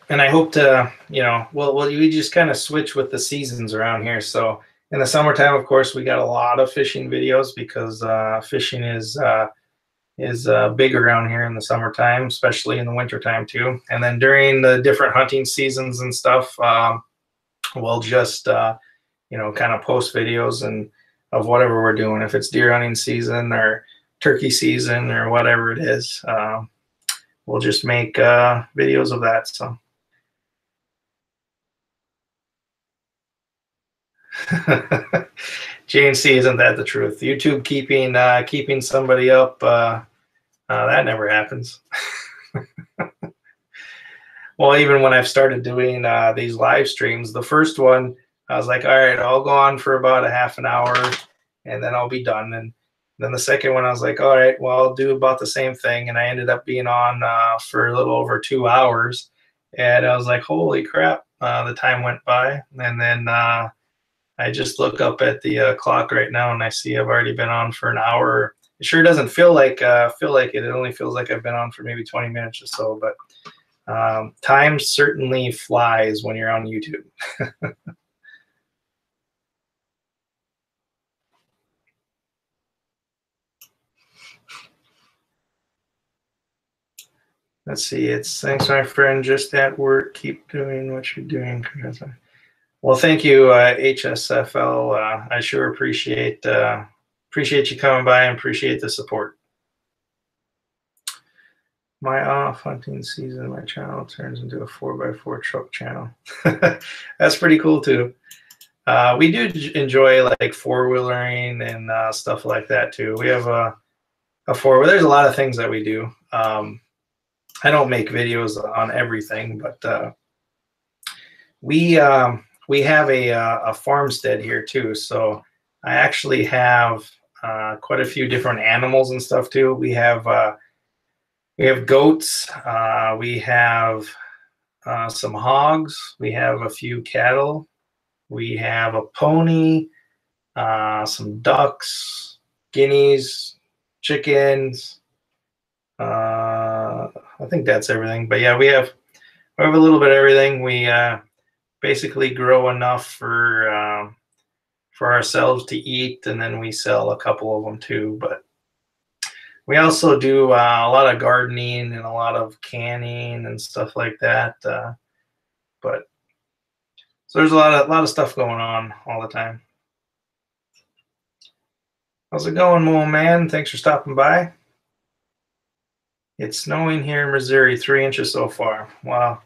And I hope to, well, we just kind of switch with the seasons around here. So in the summertime, of course, we got a lot of fishing videos because fishing is big around here in the summertime, especially in the wintertime too. And then during the different hunting seasons and stuff, we'll just kind of post videos and of whatever we're doing. If it's deer hunting season or turkey season or whatever it is, we'll just make videos of that. So. JNC, isn't that the truth? YouTube keeping somebody up, that never happens. Well, even when I've started doing these live streams, the first one, I was like, all right, I'll go on for about a half an hour and then I'll be done. And then the second one, I was like, all right, well, I'll do about the same thing. And I ended up being on for a little over 2 hours. And I was like, holy crap, the time went by. And then I just look up at the clock right now and I see I've already been on for an hour. It sure doesn't feel like it. It only feels like I've been on for maybe 20 minutes or so, but time certainly flies when you're on YouTube. Let's see. It's thanks, my friend. Just at work. Keep doing what you're doing. Well, thank you, HSFL. I sure appreciate you coming by and appreciate the support. My off hunting season, my channel turns into a 4x4 truck channel. That's pretty cool too. We do enjoy like four-wheelering and stuff like that too. We have a four-wheel. There's a lot of things that we do. I don't make videos on everything, but we have a farmstead here too. So I actually have quite a few different animals and stuff too. We have goats. We have some hogs. We have a few cattle. We have a pony, some ducks, guineas, chickens. I think that's everything. But yeah, we have a little bit of everything. We basically grow enough for ourselves to eat, and then we sell a couple of them too. But we also do a lot of gardening and a lot of canning and stuff like that. But so there's a lot of stuff going on all the time. How's it going, Mo Man? Thanks for stopping by. It's snowing here in Missouri, 3 inches so far. Wow,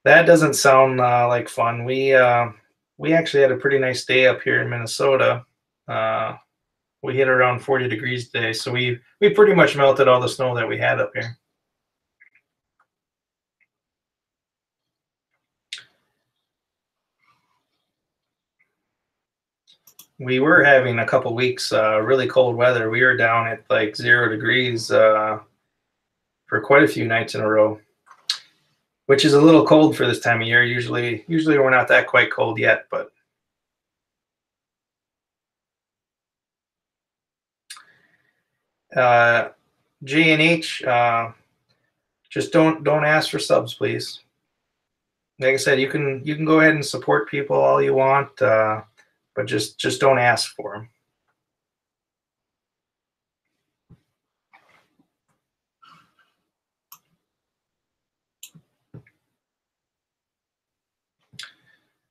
that doesn't sound like fun. We actually had a pretty nice day up here in Minnesota. We hit around 40 degrees today, so we pretty much melted all the snow that we had up here. We were having a couple weeks really cold weather. We were down at like 0 degrees for quite a few nights in a row, which is a little cold for this time of year. Usually we're not that quite cold yet, but J and H, just don't ask for subs, please. Like I said, you can go ahead and support people all you want, but just don't ask for them.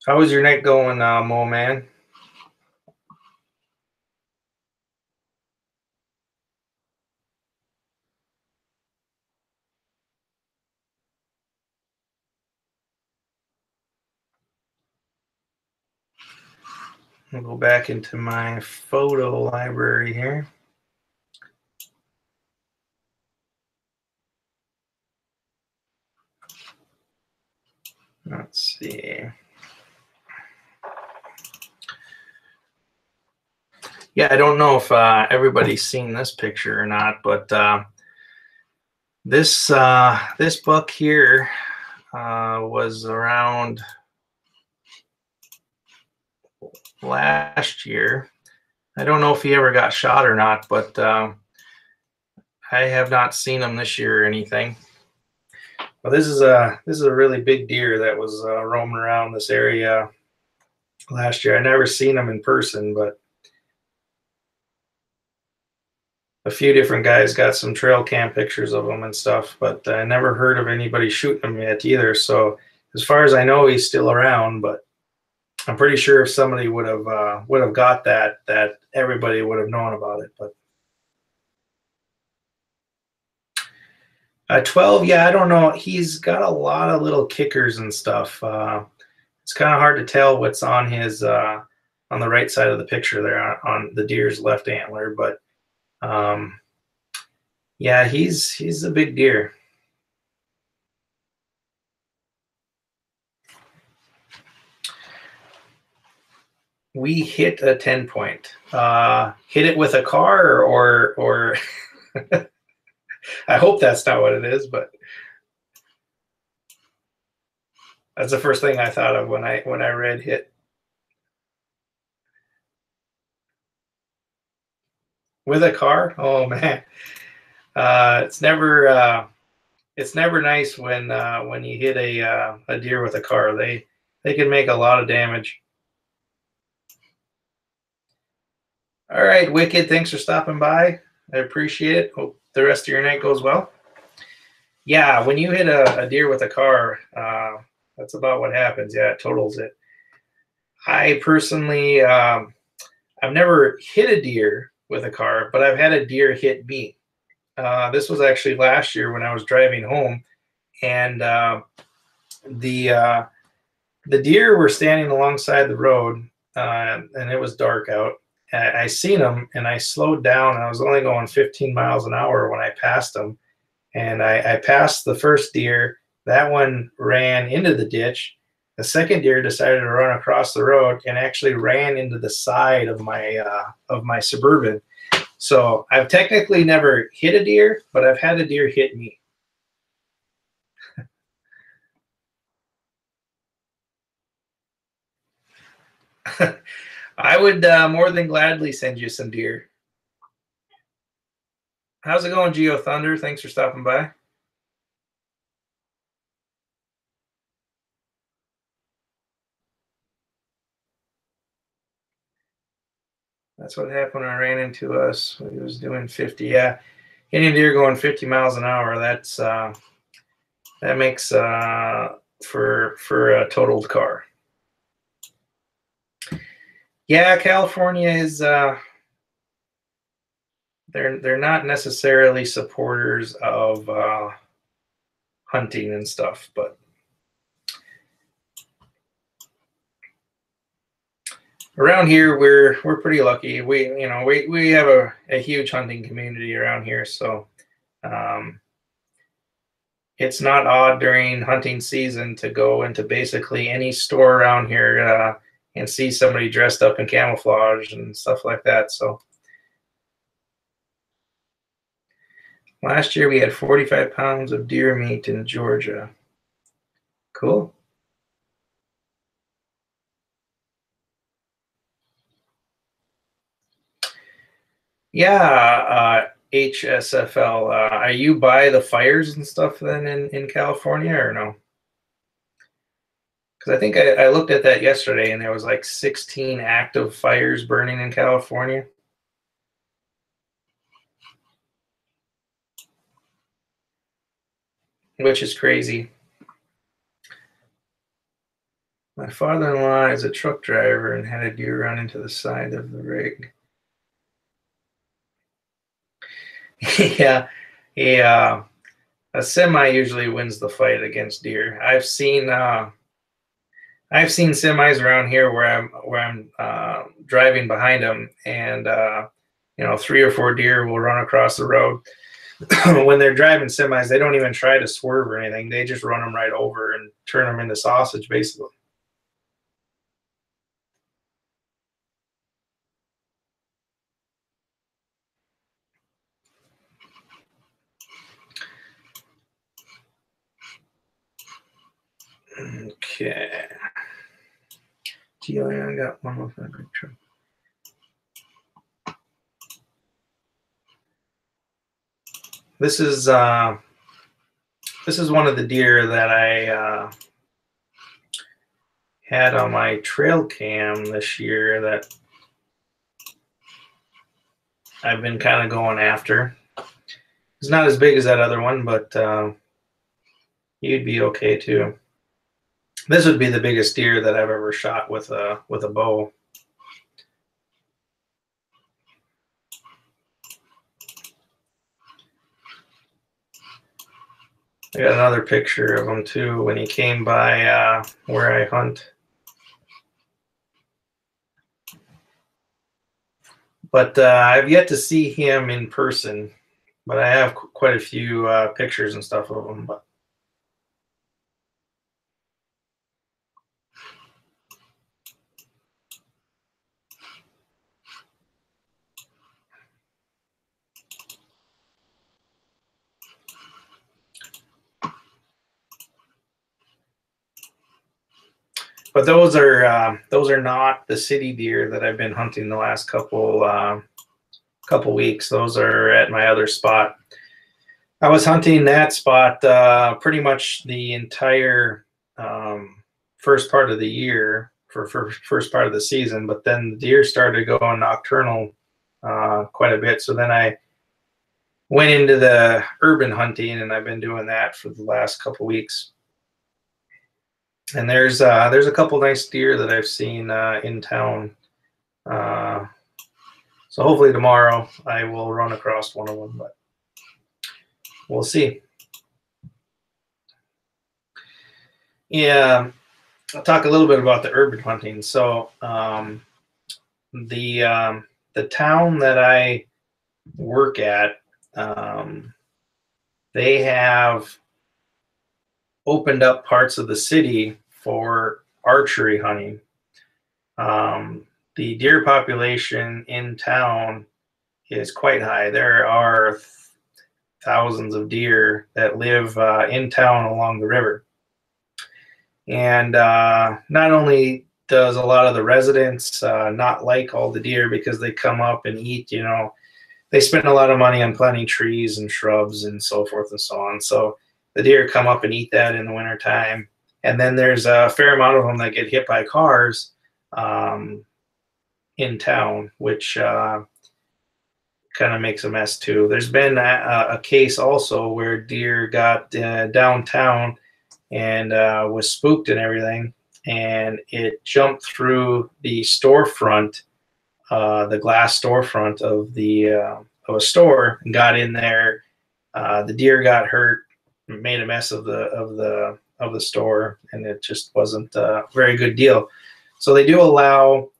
How was your night going, Mo Man? I'll go back into my photo library here. Let's see. Yeah, I don't know if everybody's seen this picture or not, but this buck here was around last year. I don't know if he ever got shot or not, but I have not seen him this year or anything. Well, this is a really big deer that was roaming around this area last year. I never seen him in person, but a few different guys got some trail cam pictures of him and stuff, but I never heard of anybody shooting him yet either. So as far as I know, he's still around, but I'm pretty sure if somebody would have got that everybody would have known about it. But 12, yeah, I don't know. He's got a lot of little kickers and stuff. It's kind of hard to tell what's on his on the right side of the picture there on the deer's left antler, but yeah, he's a big deer. We hit a 10 point. Hit it with a car or I hope that's not what it is, but that's the first thing I thought of when I read hit. With a car? Oh man. It's never nice when you hit a deer with a car. They can make a lot of damage. All right, Wicked, thanks for stopping by. I appreciate it. Hope the rest of your night goes well. Yeah, when you hit a deer with a car, that's about what happens. Yeah, it totals it. I personally, I've never hit a deer with a car, but I've had a deer hit me. This was actually last year when I was driving home, and the deer were standing alongside the road, and it was dark out. I seen them, and I slowed down. I was only going 15 miles an hour when I passed them, and I passed the first deer. That one ran into the ditch. The second deer decided to run across the road and actually ran into the side of my Suburban. So I've technically never hit a deer, but I've had a deer hit me. I would more than gladly send you some deer. How's it going, Geo Thunder? Thanks for stopping by. That's what happened when I ran into us. He was doing 50. Yeah, hitting deer going 50 miles an hour. That makes for a totaled car. Yeah, California is they're not necessarily supporters of hunting and stuff, but around here we're pretty lucky. We have a huge hunting community around here, so it's not odd during hunting season to go into basically any store around here and see somebody dressed up in camouflage and stuff like that. So last year we had 45 pounds of deer meat in Georgia. Cool. Yeah, HSFL. Are you by the fires and stuff then in California or no? Because I think I looked at that yesterday and there was like 16 active fires burning in California. Which is crazy. My father-in-law is a truck driver and had a deer run into the side of the rig. Yeah, a semi usually wins the fight against deer. I've seen semis around here where I'm driving behind them, and 3 or 4 deer will run across the road. When they're driving semis, they don't even try to swerve or anything. They just run them right over and turn them into sausage, basically. Okay. I got one with that big truck. This is This is one of the deer that I had on my trail cam this year that I've been kind of going after. It's not as big as that other one, but he'd be okay too. This would be the biggest deer that I've ever shot with a bow. I got another picture of him too when he came by where I hunt. But I've yet to see him in person, but I have quite a few pictures and stuff of him. But those are not the city deer that I've been hunting the last couple weeks. Those are at my other spot. I was hunting that spot pretty much the entire first part of the year for first part of the season, but then the deer started going nocturnal quite a bit. So then I went into the urban hunting, and I've been doing that for the last couple weeks. And there's a couple nice deer that I've seen in town. So hopefully tomorrow I will run across one of them, but we'll see. Yeah, I'll talk a little bit about the urban hunting. So the town that I work at, they have opened up parts of the city for archery hunting. The deer population in town is quite high. There are thousands of deer that live in town along the river. And not only does a lot of the residents not like all the deer because they come up and eat, they spend a lot of money on planting trees and shrubs and so forth and so on. So the deer come up and eat that in the wintertime. And then there's a fair amount of them that get hit by cars in town, which kind of makes a mess too. There's been a case also where deer got downtown and was spooked and everything, and it jumped through the storefront, the glass storefront of a store, and got in there. The deer got hurt, made a mess of the store, and it just wasn't a very good deal. So they do allow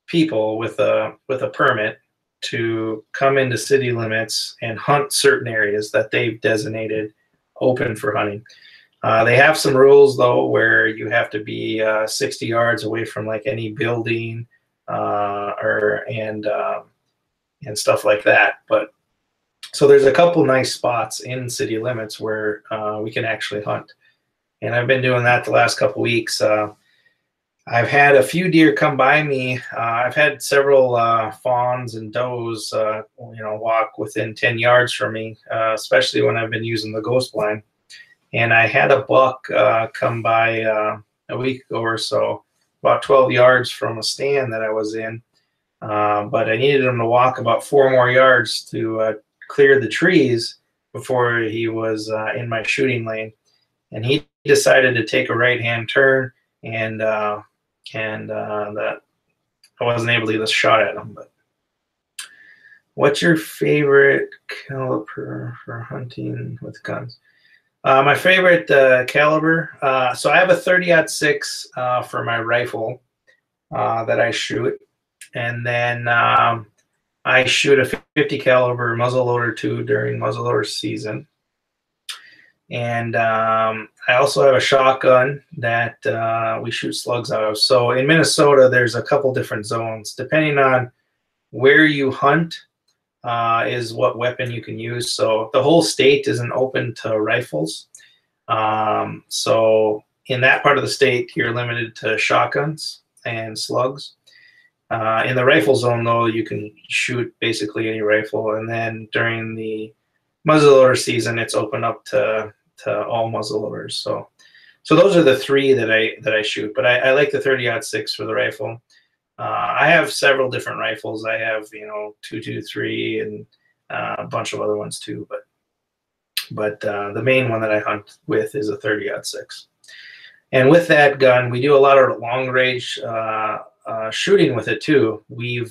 people with a permit to come into city limits and hunt certain areas that they've designated open for hunting. They have some rules though, where you have to be 60 yards away from like any building and stuff like that. But so there's a couple nice spots in city limits where we can actually hunt, and I've been doing that the last couple weeks. I've had a few deer come by me. I've had several fawns and does, walk within 10 yards from me, especially when I've been using the ghost blind. And I had a buck come by a week ago or so, about 12 yards from a stand that I was in. But I needed him to walk about 4 more yards to clear the trees before he was in my shooting lane. And he decided to take a right-hand turn, and that I wasn't able to get a shot at him. But what's your favorite caliber for hunting with guns? My favorite caliber, so I have a 30-06 for my rifle that I shoot, and then I shoot a 50 caliber muzzleloader too during muzzleloader season. And I also have a shotgun that we shoot slugs out of. So in Minnesota, there's a couple different zones. Depending on where you hunt is what weapon you can use. So the whole state isn't open to rifles. So in that part of the state, you're limited to shotguns and slugs. In the rifle zone, though, you can shoot basically any rifle. And then during the muzzleloader season, it's open up to all muzzleloaders. So those are the three that I shoot. But I like the 30-06 for the rifle. I have several different rifles. I have 223 and a bunch of other ones too. But the main one that I hunt with is a 30-06. And with that gun, we do a lot of long range shooting with it too. We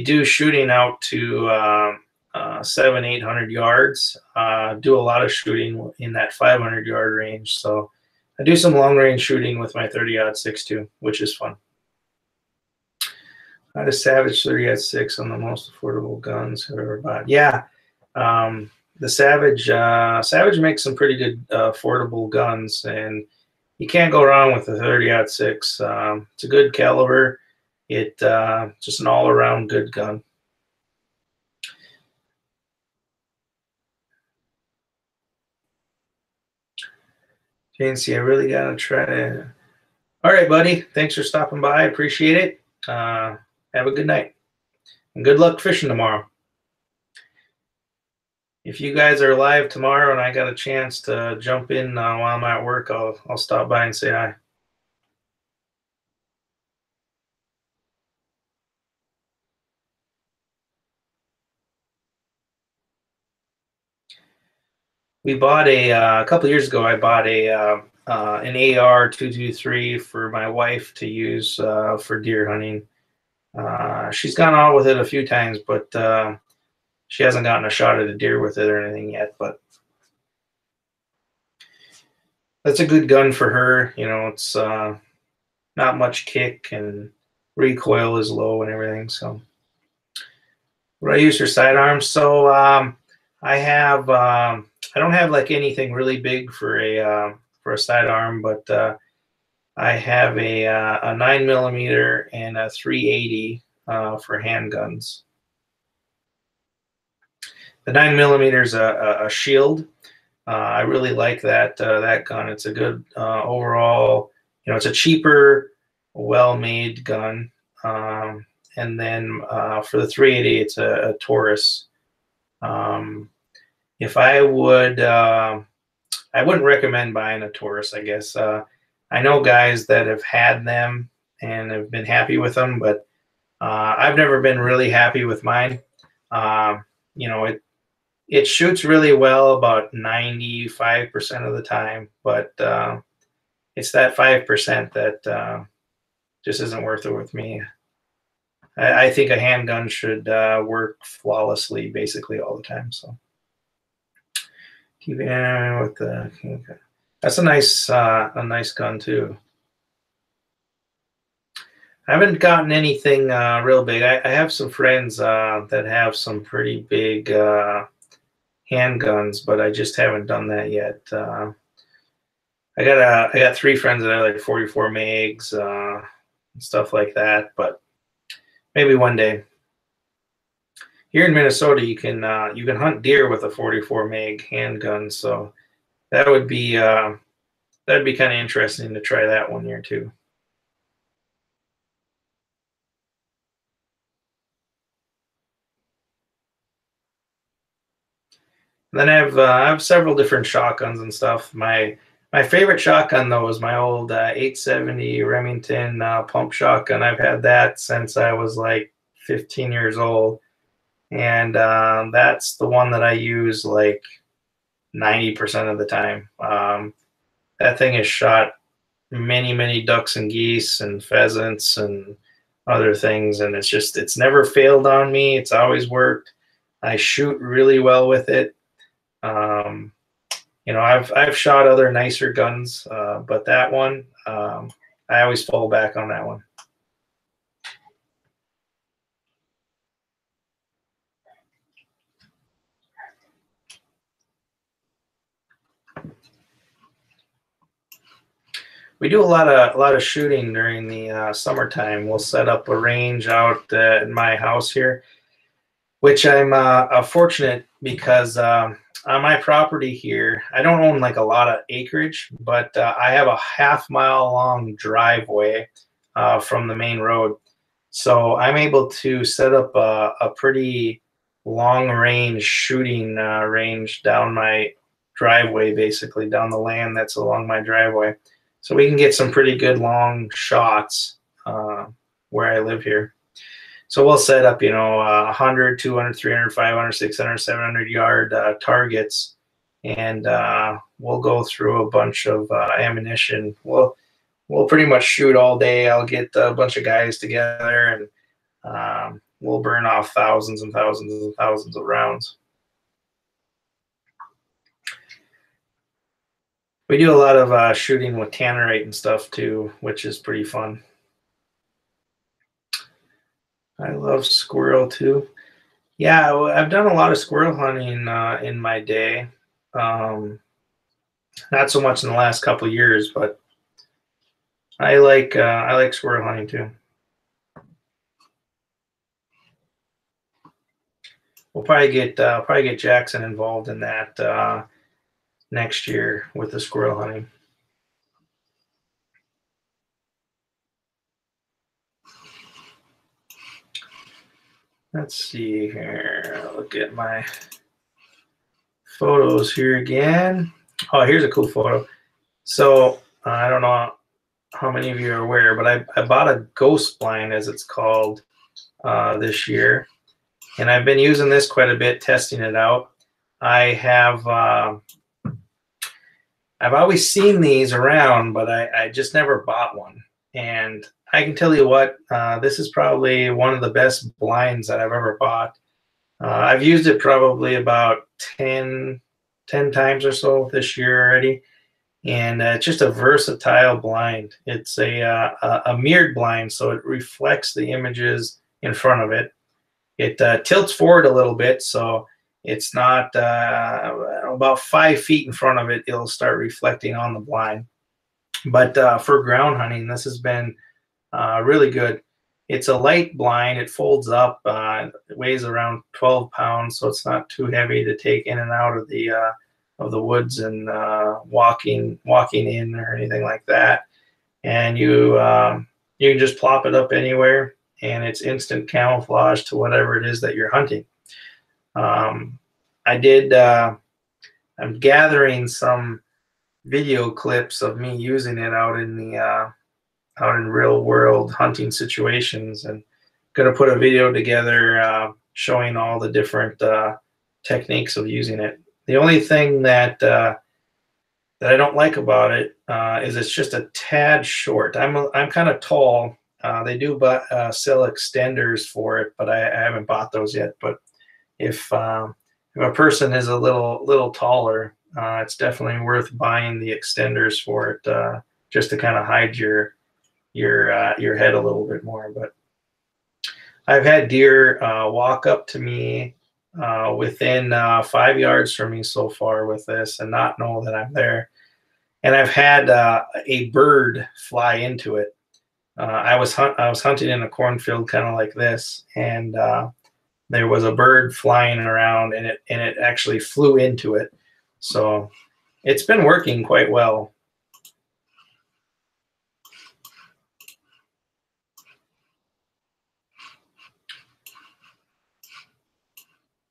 do shooting out to 700-800 yards. Do a lot of shooting in that 500-yard range. So I do some long range shooting with my 30-06 too, which is fun. I had a Savage 30-06 on the most affordable guns I've ever bought. Yeah, the Savage makes some pretty good affordable guns, and you can't go wrong with the 30-06. It's a good caliber. It just an all-around good gun. JNC, I really gotta try to. All right, buddy. Thanks for stopping by. I appreciate it. Have a good night, and good luck fishing tomorrow. If you guys are live tomorrow and I got a chance to jump in while I'm at work, I'll stop by and say hi. We bought a couple years ago. I bought an AR-223 for my wife to use for deer hunting. She's gone out with it a few times, but she hasn't gotten a shot at a deer with it or anything yet. But that's a good gun for her. It's not much kick and recoil is low and everything. So what I use for sidearms. So I have. I don't have like anything really big for a sidearm, but I have a 9mm and a 380 for handguns. The 9mm is a Shield. I really like that gun. It's a good overall. It's a cheaper, well-made gun. And then for the 380, it's a Taurus. If I wouldn't recommend buying a Taurus, I guess. I know guys that have had them and have been happy with them, but I've never been really happy with mine. It shoots really well about 95% of the time, but it's that 5% that just isn't worth it with me. I think a handgun should work flawlessly basically all the time. So keeping with the, that's a nice gun too. I haven't gotten anything real big. I have some friends that have some pretty big handguns, but I just haven't done that yet. I got 3 friends that have like 44 mags and stuff like that, but maybe one day. Here in Minnesota, you can hunt deer with a 44 mag handgun, so that would be kind of interesting to try that one year too. And then I have several different shotguns and stuff. My favorite shotgun though is my old 870 Remington pump shotgun. I've had that since I was like 15 years old. And that's the one that I use like 90% of the time. That thing has shot many ducks and geese and pheasants and other things, and it's never failed on me. It's always worked. I shoot really well with it. I've shot other nicer guns, but that one, I always fall back on that one. We do a lot of shooting during the summertime. We'll set up a range out in my house here, which I'm fortunate because on my property here, I don't own like a lot of acreage, but I have a half-mile long driveway from the main road. So I'm able to set up a pretty long range shooting range down my driveway basically down the land that's along my driveway. So we can get some pretty good long shots where I live here. So we'll set up, 100, 200, 300, 500, 600, 700 yard targets, and we'll go through a bunch of ammunition. We'll pretty much shoot all day. I'll get a bunch of guys together, and we'll burn off thousands and thousands and thousands of rounds. We do a lot of shooting with tannerite and stuff too, which is pretty fun. I love squirrel too. Yeah, I've done a lot of squirrel hunting in my day. Not so much in the last couple of years, but I like squirrel hunting too. We'll probably get Jackson involved in that next year with the squirrel hunting. Let's see here. Look at my photos here again. Oh, here's a cool photo. So I don't know how many of you are aware, but I bought a ghost blind, as it's called, this year, and I've been using this quite a bit, testing it out. I've always seen these around, but I just never bought one. And I can tell you what, this is probably one of the best blinds that I've ever bought. I've used it probably about 10 times or so this year already. And it's just a versatile blind. It's a mirrored blind, so it reflects the images in front of it. It tilts forward a little bit, so it's not about 5 feet in front of it, it'll start reflecting on the blind. But for ground hunting, this has been really good. It's a light blind. It folds up. It weighs around 12 pounds, so it's not too heavy to take in and out of the woods and walking in or anything like that. And you can just plop it up anywhere, and it's instant camouflage to whatever it is that you're hunting. I'm gathering some video clips of me using it out in real world hunting situations, and going to put a video together showing all the different techniques of using it. The only thing that I don't like about it is it's just a tad short. I'm kind of tall. They do sell extenders for it, but I haven't bought those yet. But if a person is a little taller, it's definitely worth buying the extenders for it, just to kind of hide your head a little bit more. But I've had deer walk up to me within 5 yards from me so far with this and not know that I'm there. And I've had a bird fly into it. I was hunting in a cornfield kind of like this, and there was a bird flying around, and it actually flew into it. So it's been working quite well.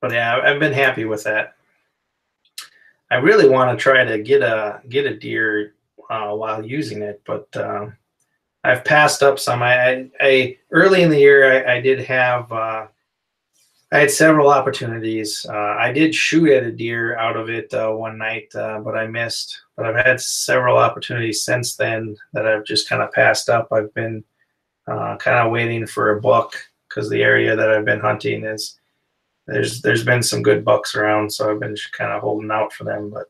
But yeah, I've been happy with that. I really want to try to get a deer while using it, but I've passed up some. I early in the year I did have I had several opportunities. I did shoot at a deer out of it one night, but I missed. But I've had several opportunities since then that I've just kind of passed up. I've been kind of waiting for a buck, because the area that I've been hunting is there's been some good bucks around, so I've been kind of holding out for them. But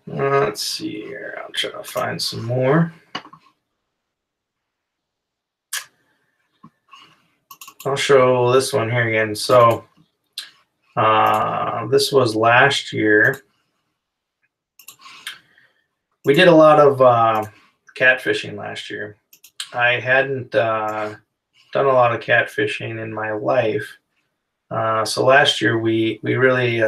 let's see here. I'll try to find some more. I'll show this one here again. So this was last year. We did a lot of catfishing last year. I hadn't done a lot of catfishing in my life, So last year we really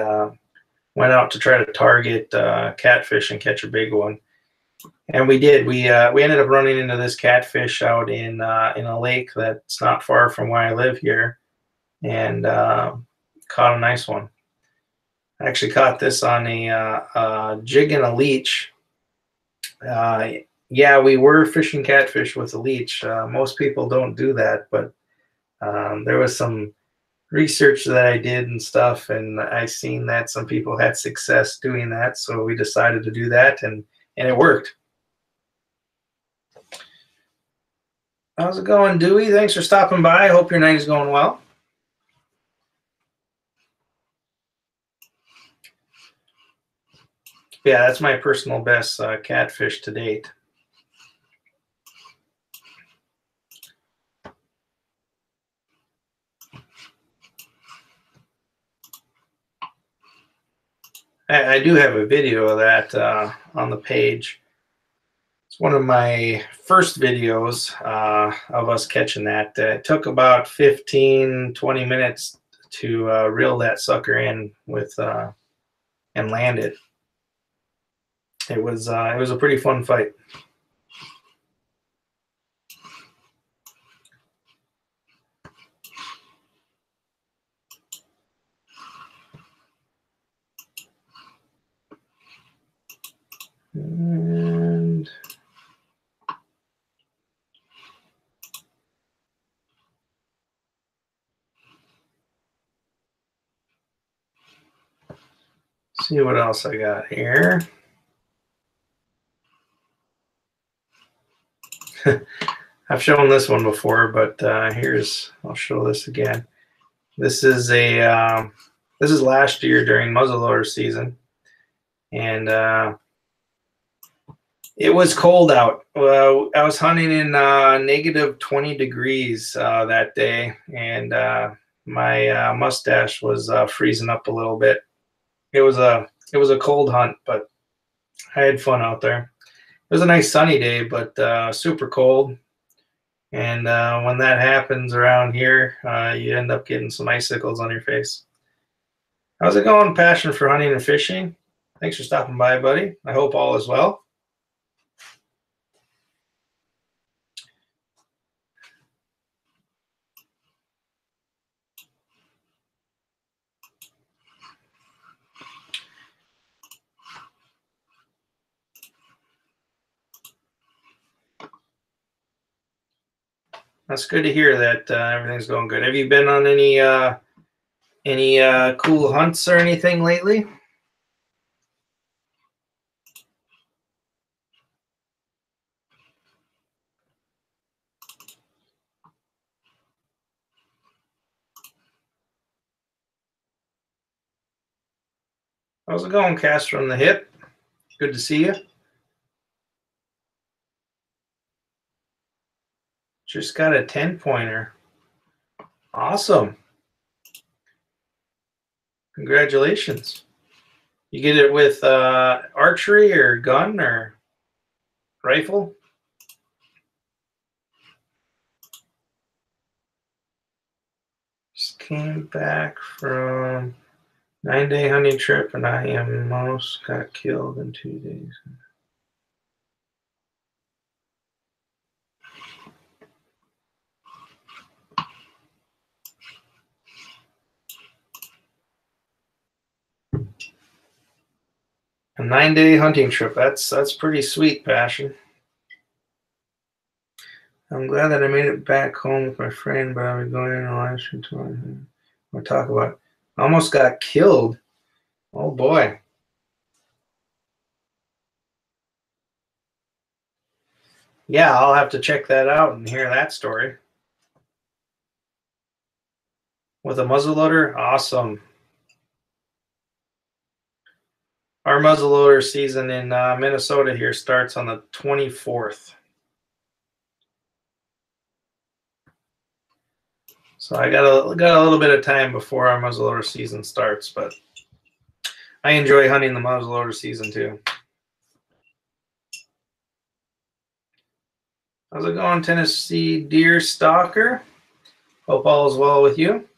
went out to try to target catfish and catch a big one, and we did. We ended up running into this catfish out in a lake that's not far from where I live here, and caught a nice one. I actually caught this on a jig and a leech. Yeah, we were fishing catfish with a leech. Most people don't do that, but there was some research that I did and stuff, and I seen that some people had success doing that, so we decided to do that, and it worked. How's it going, Dewey? Thanks for stopping by. I hope your night is going well. Yeah, that's my personal best catfish to date. I do have a video of that on the page. It's one of my first videos of us catching that. It took about 15-20 minutes to reel that sucker in with and land it. It was a pretty fun fight. And see what else I got here. I've shown this one before, but I'll show this again. This is this is last year during muzzleloader season, and it was cold out. I was hunting in negative 20 degrees that day, and my mustache was freezing up a little bit. It was a cold hunt, but I had fun out there. It was a nice sunny day, but super cold. And when that happens around here, you end up getting some icicles on your face. How's it going, Passion for Hunting and Fishing? Thanks for stopping by, buddy. I hope all is well. That's good to hear that everything's going good. Have you been on any cool hunts or anything lately? How's it going, Cast from the Hip? Good to see you. Just got a 10-pointer. Awesome. Congratulations. You get it with archery or gun or rifle? Just came back from 9-day hunting trip, and I almost got killed in 2 days. A 9-day hunting trip. That's pretty sweet, Passion. I'm glad that I made it back home with my friend, but I'll be going in a live stream tomorrow. We'll talk about it. Almost got killed. Oh boy. Yeah, I'll have to check that out and hear that story. With a muzzleloader? Awesome. Our muzzleloader season in Minnesota here starts on the 24th. So I got a little bit of time before our muzzleloader season starts, but I enjoy hunting the muzzleloader season too. How's it going, Tennessee Deer Stalker? Hope all is well with you.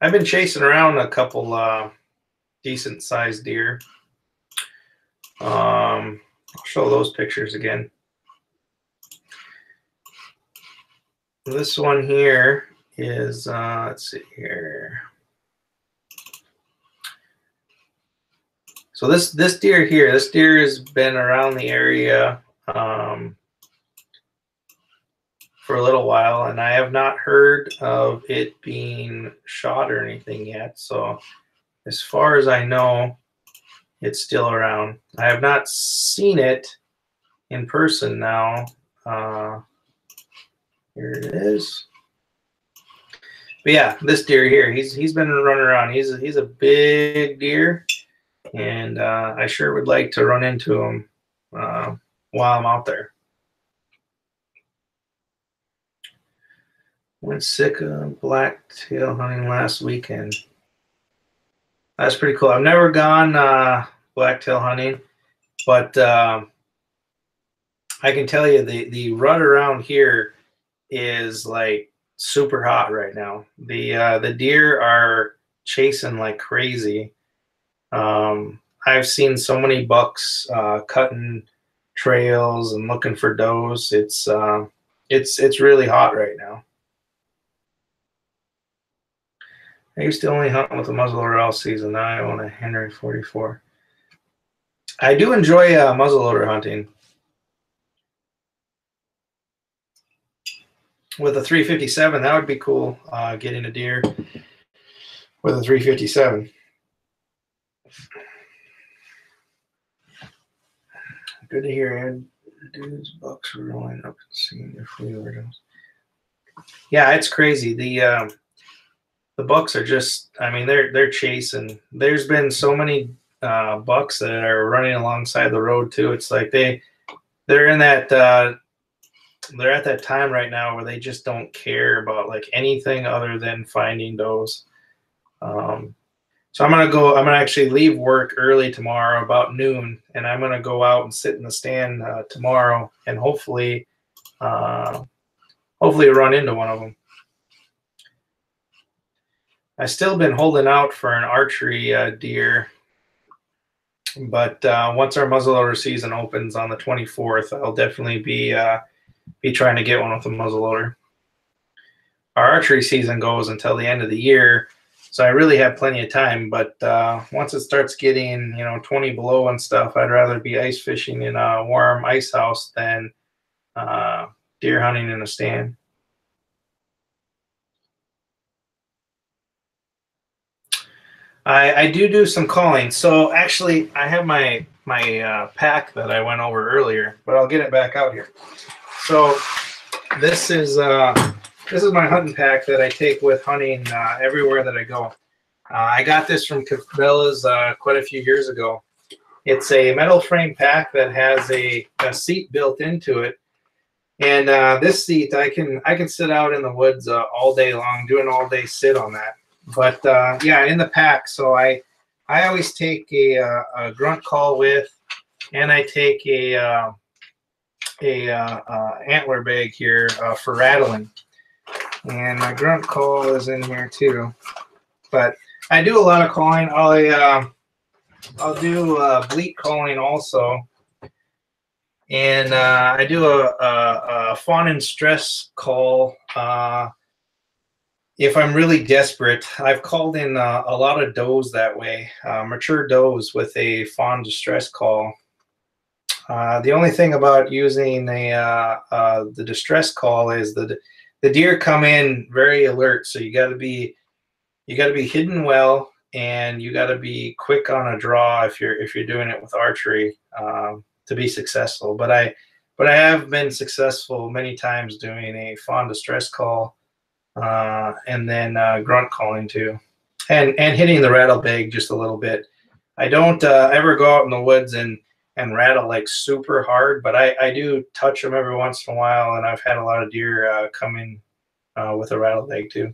I've been chasing around a couple decent sized deer. I'll show those pictures again. This one here is, let's see here. So this deer here, this deer has been around the area for a little while, and I have not heard of it being shot or anything yet. So as far as I know, it's still around. I have not seen it in person now. Here it is. But yeah, this deer here, he's been running around. He's a big deer, and I sure would like to run into him while I'm out there. Went Sitka blacktail hunting last weekend. That's pretty cool. I've never gone blacktail hunting, but I can tell you the rut around here is like super hot right now. The deer are chasing like crazy. I've seen so many bucks cutting trails and looking for does. It's really hot right now. I used to only hunt with a muzzleloader all season. Now I own a Henry 44. I do enjoy muzzleloader hunting. With a 357, that would be cool, getting a deer with a 357. Good to hear, Ed. Dude's bucks were rolling up and seeing if we were those. Yeah, it's crazy. The bucks are just, I mean, they're chasing. There's been so many bucks that are running alongside the road too. It's like they're in that they're at that time right now where they just don't care about like anything other than finding does. So I'm gonna actually leave work early tomorrow about noon, and I'm gonna go out and sit in the stand tomorrow, and hopefully run into one of them. I've still been holding out for an archery deer, but once our muzzleloader season opens on the 24th, I'll definitely be trying to get one with a muzzleloader. Our archery season goes until the end of the year, so I really have plenty of time. But once it starts getting 20 below and stuff, I'd rather be ice fishing in a warm ice house than deer hunting in a stand. I do some calling. So actually, I have my pack that I went over earlier, but I'll get it back out here. So this is my hunting pack that I take with hunting everywhere that I go. I got this from Cabela's quite a few years ago. It's a metal frame pack that has a seat built into it, and this seat I can sit out in the woods all day long, do an all day sit on that. But yeah, in the pack, so I always take a grunt call with, and I take a antler bag here for rattling, and my grunt call is in here too. But I do a lot of calling. I'll do bleat calling also, and I do a fawn and stress call. If I'm really desperate, I've called in a lot of does that way, mature does with a fawn distress call. The only thing about using the distress call is the deer come in very alert, so you got to be hidden well, and you got to be quick on a draw if you're doing it with archery to be successful. But I have been successful many times doing a fawn distress call. And then grunt calling too, and hitting the rattle bag just a little bit. I don't ever go out in the woods and rattle like super hard, but I do touch them every once in a while, and I've had a lot of deer come in with a rattle bag too.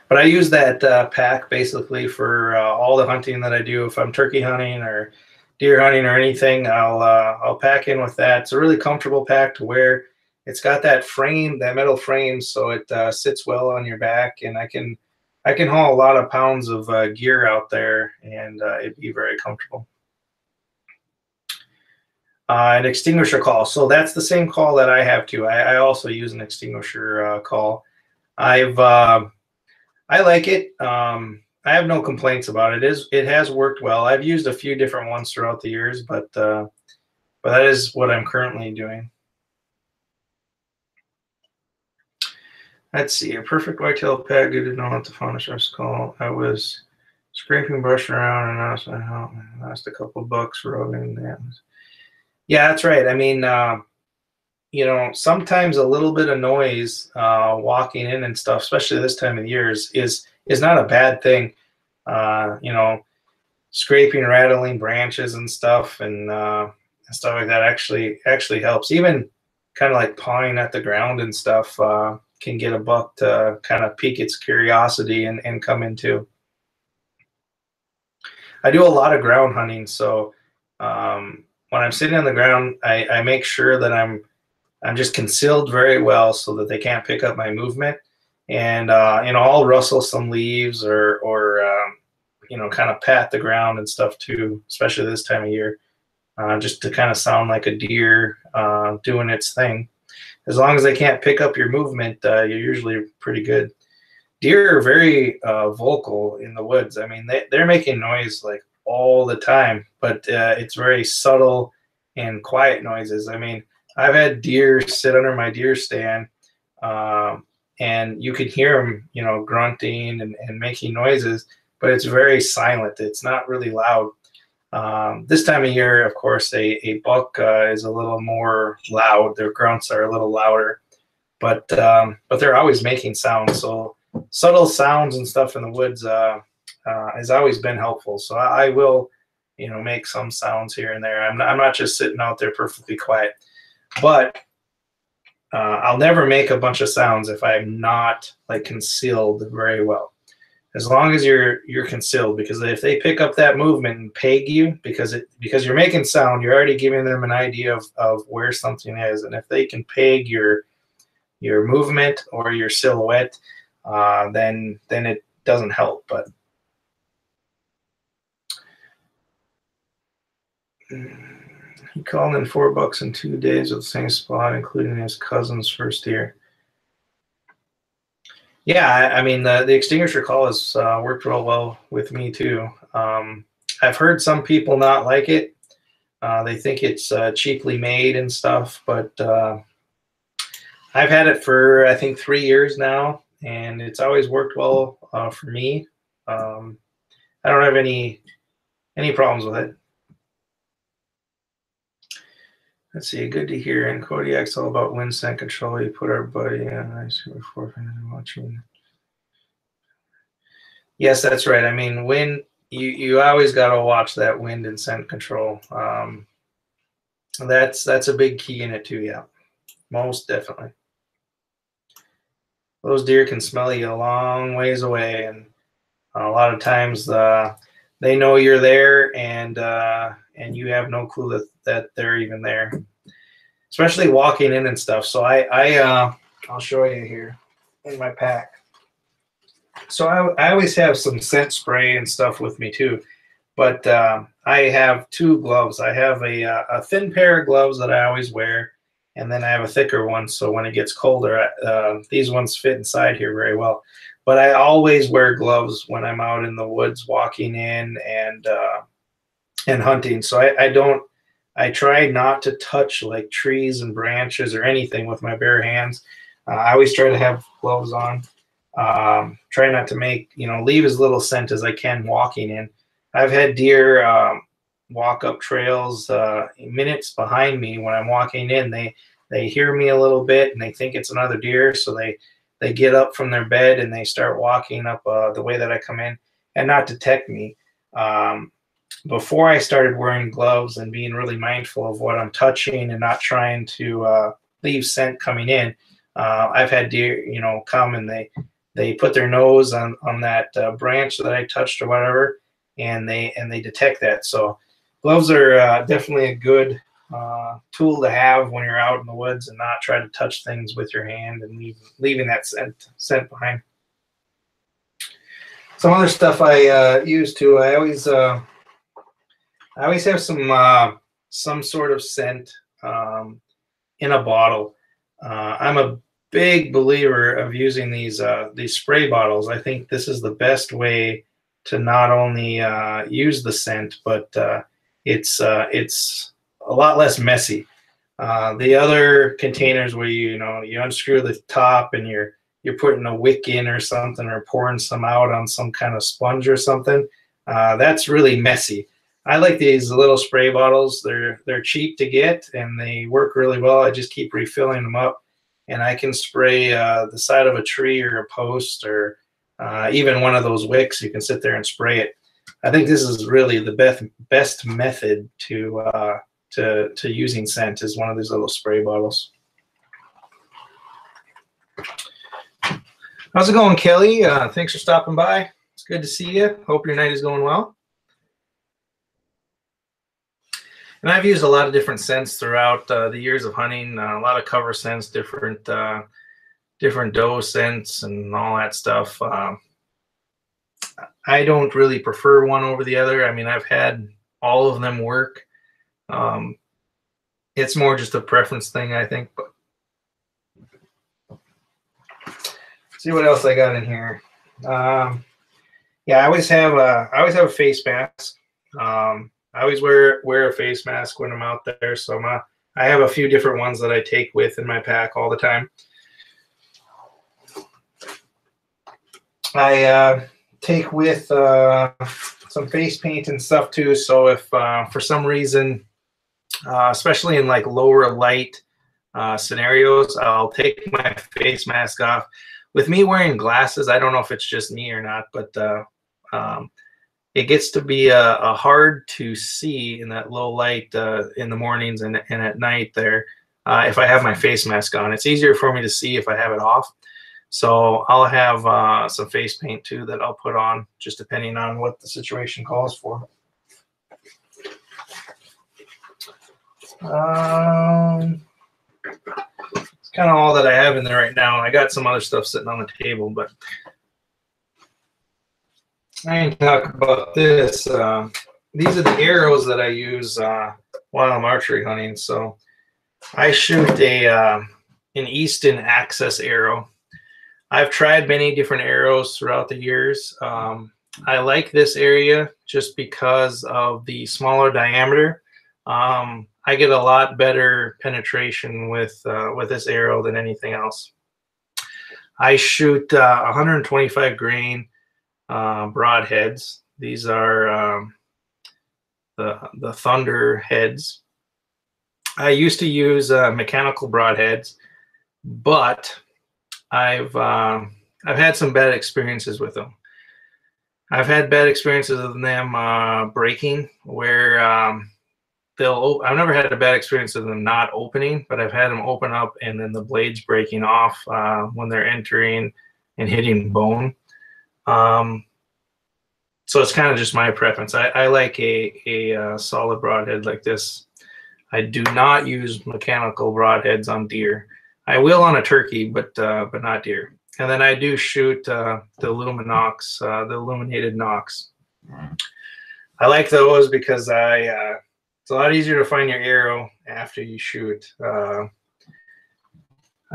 But I use that pack basically for all the hunting that I do. If I'm turkey hunting or deer hunting or anything, I'll pack in with that. It's a really comfortable pack to wear. It's got that frame, that metal frame, so it sits well on your back, and I can haul a lot of pounds of gear out there, and it'd be very comfortable. An extinguisher call. So that's the same call that I have too. I also use an extinguisher call. I like it. I have no complaints about it. It has worked well. I've used a few different ones throughout the years, but that is what I'm currently doing. Let's see, a perfect whitetail pack. Good to know what the fauna starts to call. I was scraping, brushing around, and I lost a couple of bucks rubbing that. Yeah, that's right. I mean, you know, sometimes a little bit of noise walking in and stuff, especially this time of the year, is not a bad thing. You know, scraping, rattling branches and stuff, and stuff like that actually helps. Even kind of like pawing at the ground and stuff can get a buck to kind of pique its curiosity and come in too. I do a lot of ground hunting, so when I'm sitting on the ground, I make sure that I'm just concealed very well so that they can't pick up my movement. And you know, I'll rustle some leaves or you know, kind of pat the ground and stuff too, especially this time of year, just to kind of sound like a deer doing its thing. As long as they can't pick up your movement, you're usually pretty good. Deer are very vocal in the woods. I mean, they're making noise like all the time, but it's very subtle and quiet noises. I mean, I've had deer sit under my deer stand, and you can hear them, you know, grunting and making noises, but it's very silent. It's not really loud. This time of year, of course, a buck is a little more loud. Their grunts are a little louder, but they're always making sounds. So subtle sounds and stuff in the woods has always been helpful. So I will, you know, make some sounds here and there. I'm not just sitting out there perfectly quiet, but I'll never make a bunch of sounds if I'm not like concealed very well. As long as you're concealed, because if they pick up that movement and peg you because you're making sound, you're already giving them an idea of where something is. And if they can peg your movement or your silhouette, then it doesn't help. But he called in 4 bucks in 2 days with the same spot, including his cousin's first deer. Yeah, I mean, the extinguisher call has worked real well with me too. I've heard some people not like it. They think it's cheaply made and stuff, but I've had it for, I think, 3 years now, and it's always worked well for me. I don't have any problems with it. Let's see, good to hear. And Kodiak's all about wind scent control. You put our buddy on ice before watching. Yes, that's right. I mean, wind, you always got to watch that wind and scent control. That's a big key in it too. Yeah, most definitely. Those deer can smell you a long ways away, and a lot of times they know you're there, and you have no clue that they're even there, especially walking in and stuff. So I'll show you here in my pack. So I always have some scent spray and stuff with me too, but I have 2 gloves. I have a thin pair of gloves that I always wear, and then I have a thicker one, so when it gets colder, these ones fit inside here very well. But I always wear gloves when I'm out in the woods walking in and hunting. So I try not to touch like trees and branches or anything with my bare hands. I always try to have gloves on. Try not to leave as little scent as I can walking in. I've had deer walk up trails minutes behind me when I'm walking in. They hear me a little bit and they think it's another deer, so they get up from their bed and they start walking up the way that I come in and not detect me. Before I started wearing gloves and being really mindful of what I'm touching and not trying to leave scent coming in, I've had deer, come and they put their nose on that branch that I touched or whatever, and they detect that. So gloves are definitely a good tool to have when you're out in the woods and not try to touch things with your hand and leaving that scent behind. Some other stuff I use too. I always have some sort of scent in a bottle. I'm a big believer of using these spray bottles. I think this is the best way to not only use the scent, but it's a lot less messy. The other containers where you unscrew the top and you're putting a wick in or something, or pouring some out on some kind of sponge or something, that's really messy. I like these little spray bottles. They're cheap to get and they work really well. I just keep refilling them up, and I can spray the side of a tree or a post, or even one of those wicks. You can sit there and spray it. I think this is really the best method to using scent, is one of these little spray bottles. How's it going, Kelly? Thanks for stopping by. It's good to see you. Hope your night is going well. And I've used a lot of different scents throughout the years of hunting. A lot of cover scents, different doe scents, and all that stuff. I don't really prefer one over the other. I mean, I've had all of them work. It's more just a preference thing, I think. But see what else I got in here. Yeah, I always have a face mask. I always wear a face mask when I'm out there. So I have a few different ones that I take with in my pack all the time. I take with some face paint and stuff too. So if for some reason, especially in like lower light scenarios, I'll take my face mask off. With me wearing glasses, I don't know if it's just me or not, but it gets to be hard to see in that low light in the mornings and at night there. If I have my face mask on, it's easier for me to see if I have it off. So I'll have some face paint too that I'll put on, just depending on what the situation calls for. It's kind of all that I have in there right now. I got some other stuff sitting on the table, but I can talk about this. These are the arrows that I use while I'm archery hunting. So I shoot an Easton Access arrow. I've tried many different arrows throughout the years. I like this area just because of the smaller diameter. I get a lot better penetration with this arrow than anything else. I shoot 125 grain broadheads. These are the Thunder heads. I used to use mechanical broadheads, but I've had some bad experiences with them. I've had bad experiences with them breaking, where I've never had a bad experience with them not opening, but I've had them open up and then the blades breaking off when they're entering and hitting bone. So it's kind of just my preference. I like a solid broadhead like this. I do not use mechanical broadheads on deer. I will on a turkey, but not deer. And then I do shoot the Luminox, the illuminated Nox. I like those because it's a lot easier to find your arrow after you shoot.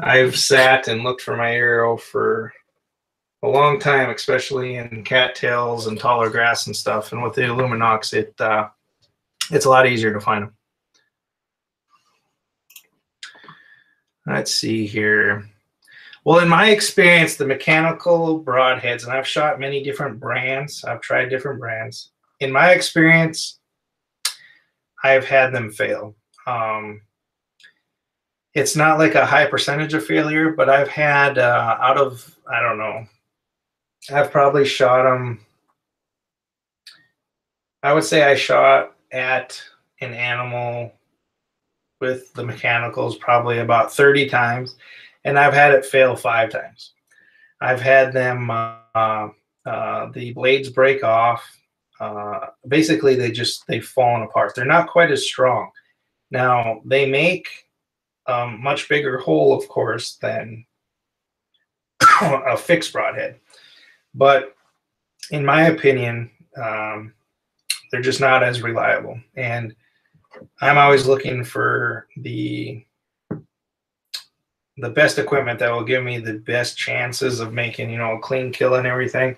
I've sat and looked for my arrow for a long time, especially in cattails and taller grass and stuff. And with the Luminox, it's a lot easier to find them. Let's see here. Well, in my experience, the mechanical broadheads, and I've shot many different brands. I've tried different brands. In my experience, I've had them fail. It's not like a high percentage of failure, but I've had out of, I don't know, I've probably shot them. I would say I shot at an animal with the mechanicals probably about 30 times, and I've had it fail 5 times. I've had them, the blades break off. basically they've fallen apart. They're not quite as strong. Now they make much bigger hole, of course, than a fixed broadhead, but in my opinion, they're just not as reliable. And I'm always looking for the best equipment that will give me the best chances of making, a clean kill and everything.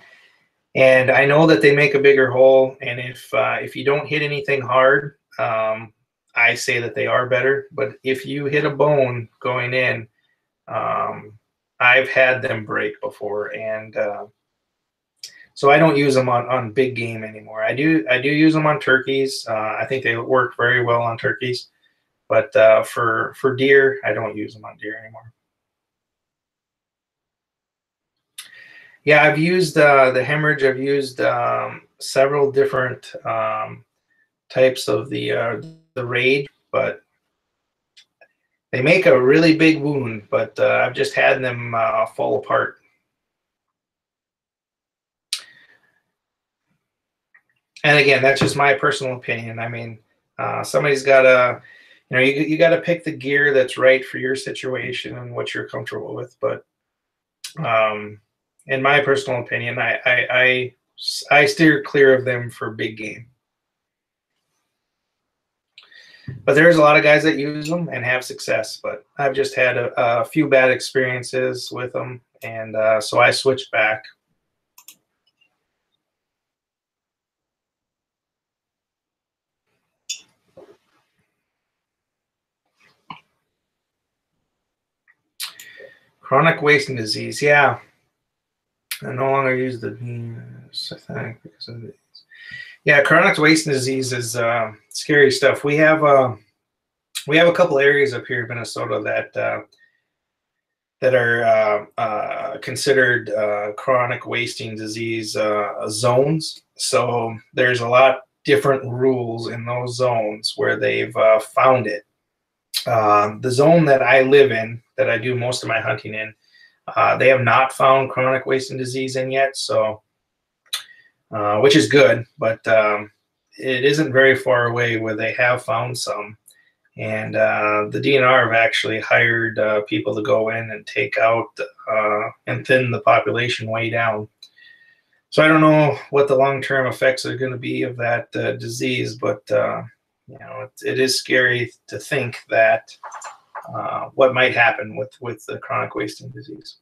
And I know that they make a bigger hole, and if you don't hit anything hard, I say that they are better. But if you hit a bone going in, I've had them break before, and so I don't use them on big game anymore. I do use them on turkeys. I think they work very well on turkeys, but for deer, I don't use them on deer anymore. Yeah, I've used the hemorrhage. I've used several different types of the Rage, but they make a really big wound. But I've just had them fall apart. And again, that's just my personal opinion. I mean, somebody's got to, you got to pick the gear that's right for your situation and what you're comfortable with. But in my personal opinion, I steer clear of them for big game. But there's a lot of guys that use them and have success. But I've just had a few bad experiences with them, and so I switched back. Chronic wasting disease, yeah. I no longer use the Venus, I think, because of it. Yeah, chronic wasting disease is scary stuff. We have a couple areas up here in Minnesota that are considered chronic wasting disease zones. So there's a lot different rules in those zones where they've found it. The zone that I live in, that I do most of my hunting in, they have not found chronic wasting disease in yet, so which is good, but it isn't very far away where they have found some. And the DNR have actually hired people to go in and take out and thin the population way down. So I don't know what the long-term effects are going to be of that disease, but it is scary to think that what might happen with the chronic wasting disease.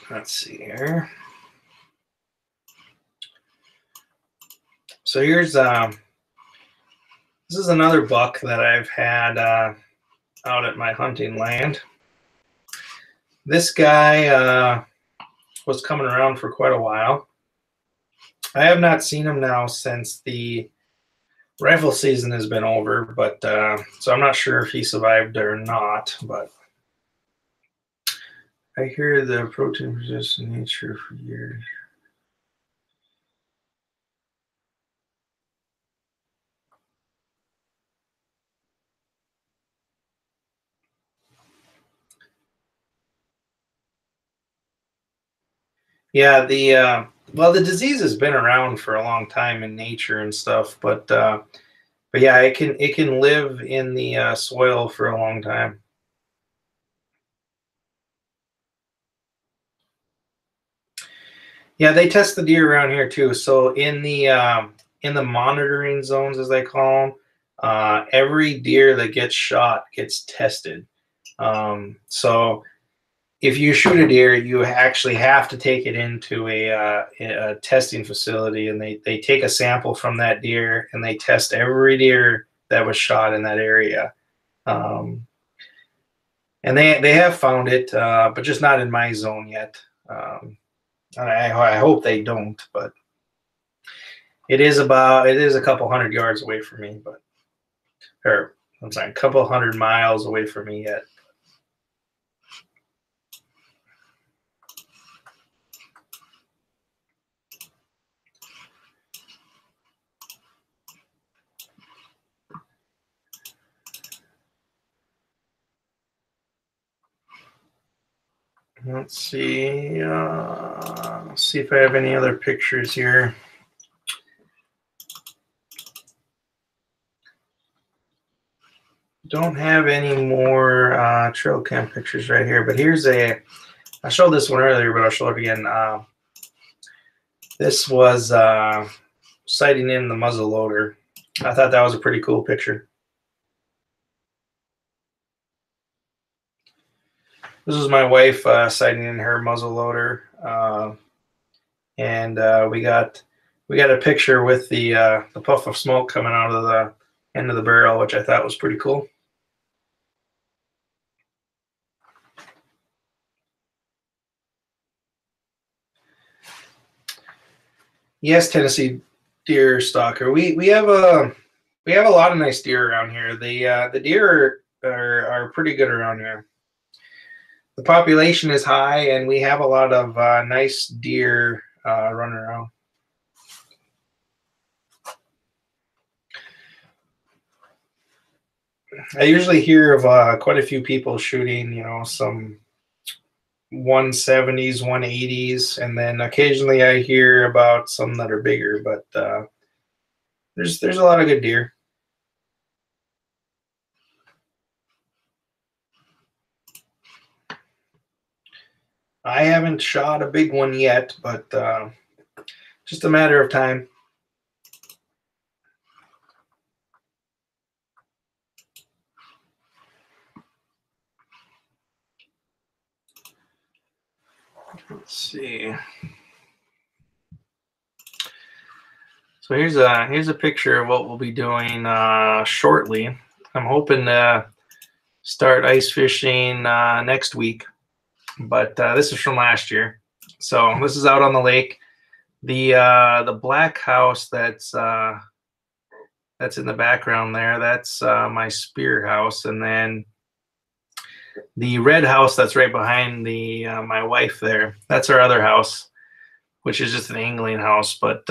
Let's see here. So here's this is another buck that I've had out at my hunting land. This guy was coming around for quite a while. I have not seen him now since the rifle season has been over, but so I'm not sure if he survived or not, but I hear the protein resistant nature for years. Yeah, the disease has been around for a long time in nature and stuff, but yeah, it can live in the soil for a long time. Yeah, they test the deer around here too. So in the monitoring zones, as they call them, every deer that gets shot gets tested. So if you shoot a deer, you actually have to take it into a testing facility, and they take a sample from that deer and they test every deer that was shot in that area. And they have found it, but just not in my zone yet. I hope they don't, but it is a couple hundred yards away from me, or I'm sorry, a couple hundred miles away from me yet. Let's see. See if I have any other pictures here. Don't have any more trail cam pictures right here, but here's a. I showed this one earlier, but I'll show it again. This was sighting in the muzzle loader. I thought that was a pretty cool picture. This is my wife sighting in her muzzle loader, and we got a picture with the puff of smoke coming out of the end of the barrel, which I thought was pretty cool. Yes, Tennessee deer stalker. We have a lot of nice deer around here. The deer are pretty good around here. The population is high, and we have a lot of nice deer running around. I usually hear of quite a few people shooting, you know, some 170s, 180s, and then occasionally I hear about some that are bigger, but there's a lot of good deer. I haven't shot a big one yet, but just a matter of time. Let's see. So here's a picture of what we'll be doing shortly. I'm hoping to start ice fishing next week, but this is from last year. So this is out on the lake. The black house that's in the background there, that's my spear house, and then the red house that's right behind the my wife there, that's our other house, which is just an angling house. But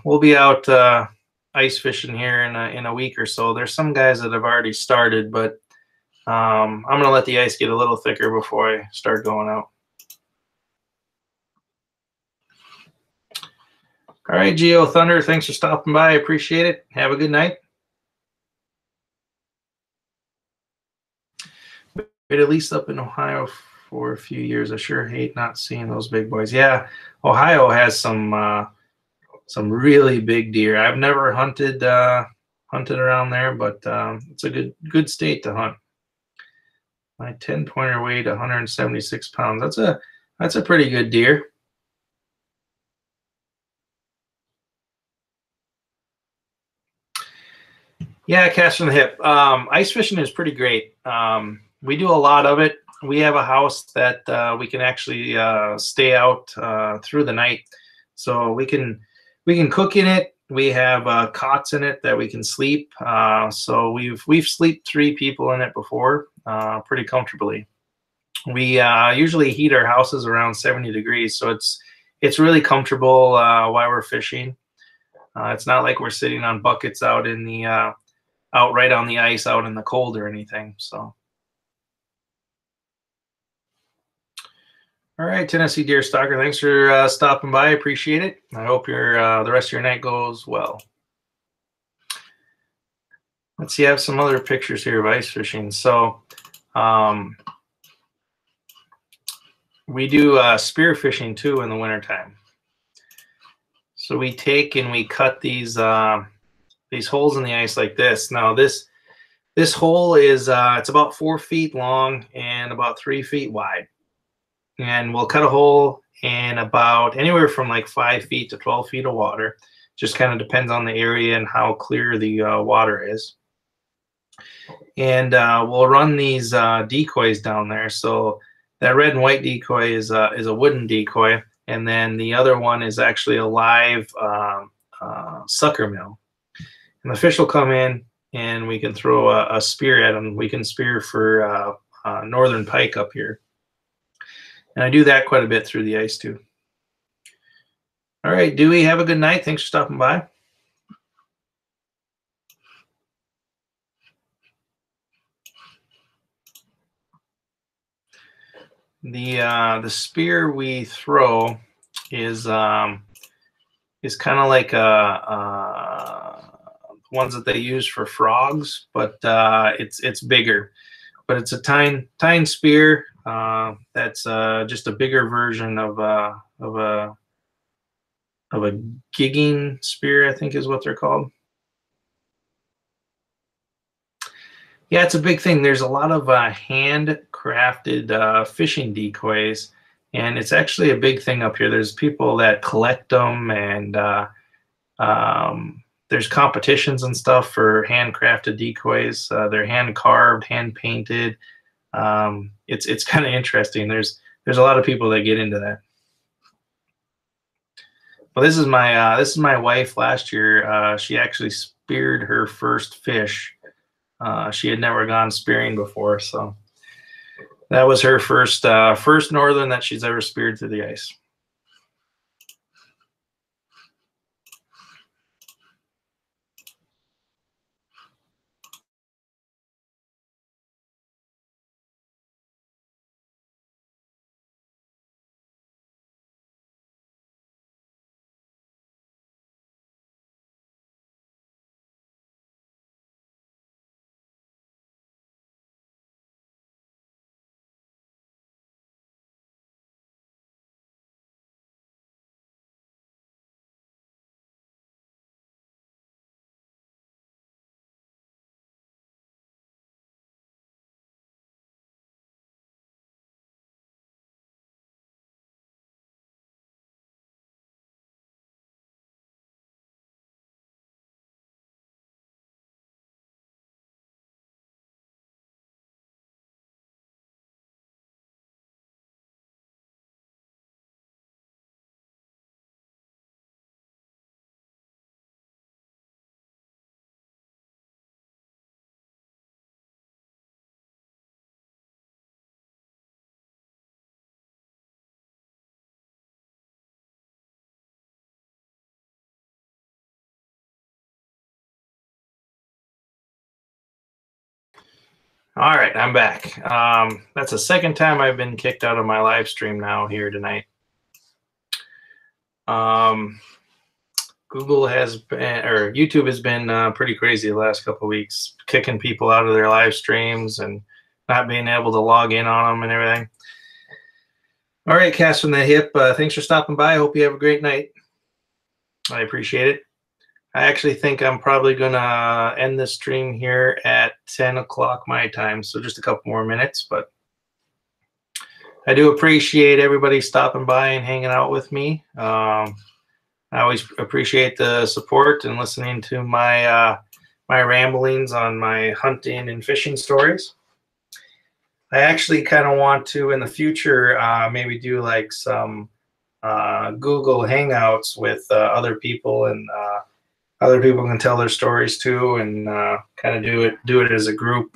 we'll be out ice fishing here in a week or so. There's some guys that have already started, but I'm gonna let the ice get a little thicker before I start going out. All right, Geo Thunder, thanks for stopping by. I appreciate it. Have a good night. Been at least up in Ohio for a few years. I sure hate not seeing those big boys. Yeah, Ohio has some really big deer. I've never hunted around there, but it's a good state to hunt. My 10-pointer weighed 176 pounds. That's a pretty good deer. Yeah, cast from the hip. Ice fishing is pretty great. We do a lot of it. We have a house that we can actually stay out through the night, so we can cook in it. We have cots in it that we can sleep. So we've slept 3 people in it before, pretty comfortably. We usually heat our houses around 70 degrees, so it's really comfortable while we're fishing. It's not like we're sitting on buckets out in the out right on the ice out in the cold or anything. So. All right, Tennessee deer stalker, thanks for stopping by. I appreciate it. I hope the rest of your night goes well. Let's see, I have some other pictures here of ice fishing. So we do spear fishing too in the wintertime. So we take and we cut these holes in the ice like this. Now this hole is it's about 4 feet long and about 3 feet wide. And we'll cut a hole in about anywhere from like 5 feet to 12 feet of water. Just kind of depends on the area and how clear the water is. And we'll run these decoys down there. So that red and white decoy is a wooden decoy, and then the other one is actually a live sucker mill. And the fish will come in, and we can throw a spear at them. We can spear for northern pike up here. And I do that quite a bit through the ice too. All right, Dewey, have a good night. Thanks for stopping by. The spear we throw is kind of like ones that they use for frogs, but it's bigger. But it's a tine spear. That's just a bigger version of a gigging spear, I think is what they're called. Yeah, it's a big thing. There's a lot of handcrafted fishing decoys, and it's actually a big thing up here. There's people that collect them, and there's competitions and stuff for handcrafted decoys. They're hand carved, hand painted. It's kind of interesting. There's a lot of people that get into that. Well, this is my wife. Last year, she actually speared her first fish. She had never gone spearing before, so that was her first northern that she's ever speared through the ice. All right, I'm back. That's the second time I've been kicked out of my live stream now here tonight. Google has been, or YouTube has been pretty crazy the last couple of weeks, kicking people out of their live streams and not being able to log in on them and everything. All right, Cass from the Hip, thanks for stopping by. I hope you have a great night. I appreciate it. I actually think I'm probably going to end this stream here at 10 o'clock my time, so just a couple more minutes. But I do appreciate everybody stopping by and hanging out with me. I always appreciate the support and listening to my my ramblings on my hunting and fishing stories. I actually kind of want to, in the future, maybe do like some Google Hangouts with other people, and other people can tell their stories too, and kind of do it as a group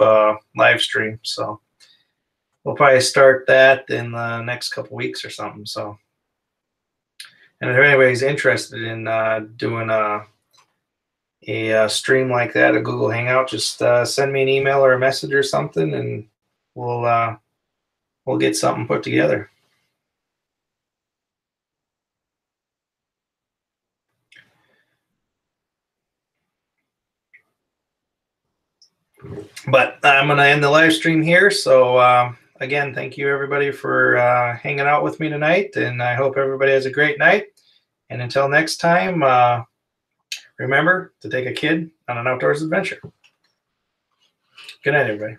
live stream. So we'll probably start that in the next couple weeks or something. So, and if anybody's interested in doing a stream like that, a Google Hangout, just send me an email or a message or something, and we'll get something put together. But I'm going to end the live stream here. So again, thank you everybody for hanging out with me tonight, and I hope everybody has a great night. And until next time, remember to take a kid on an outdoors adventure. Good night, everybody.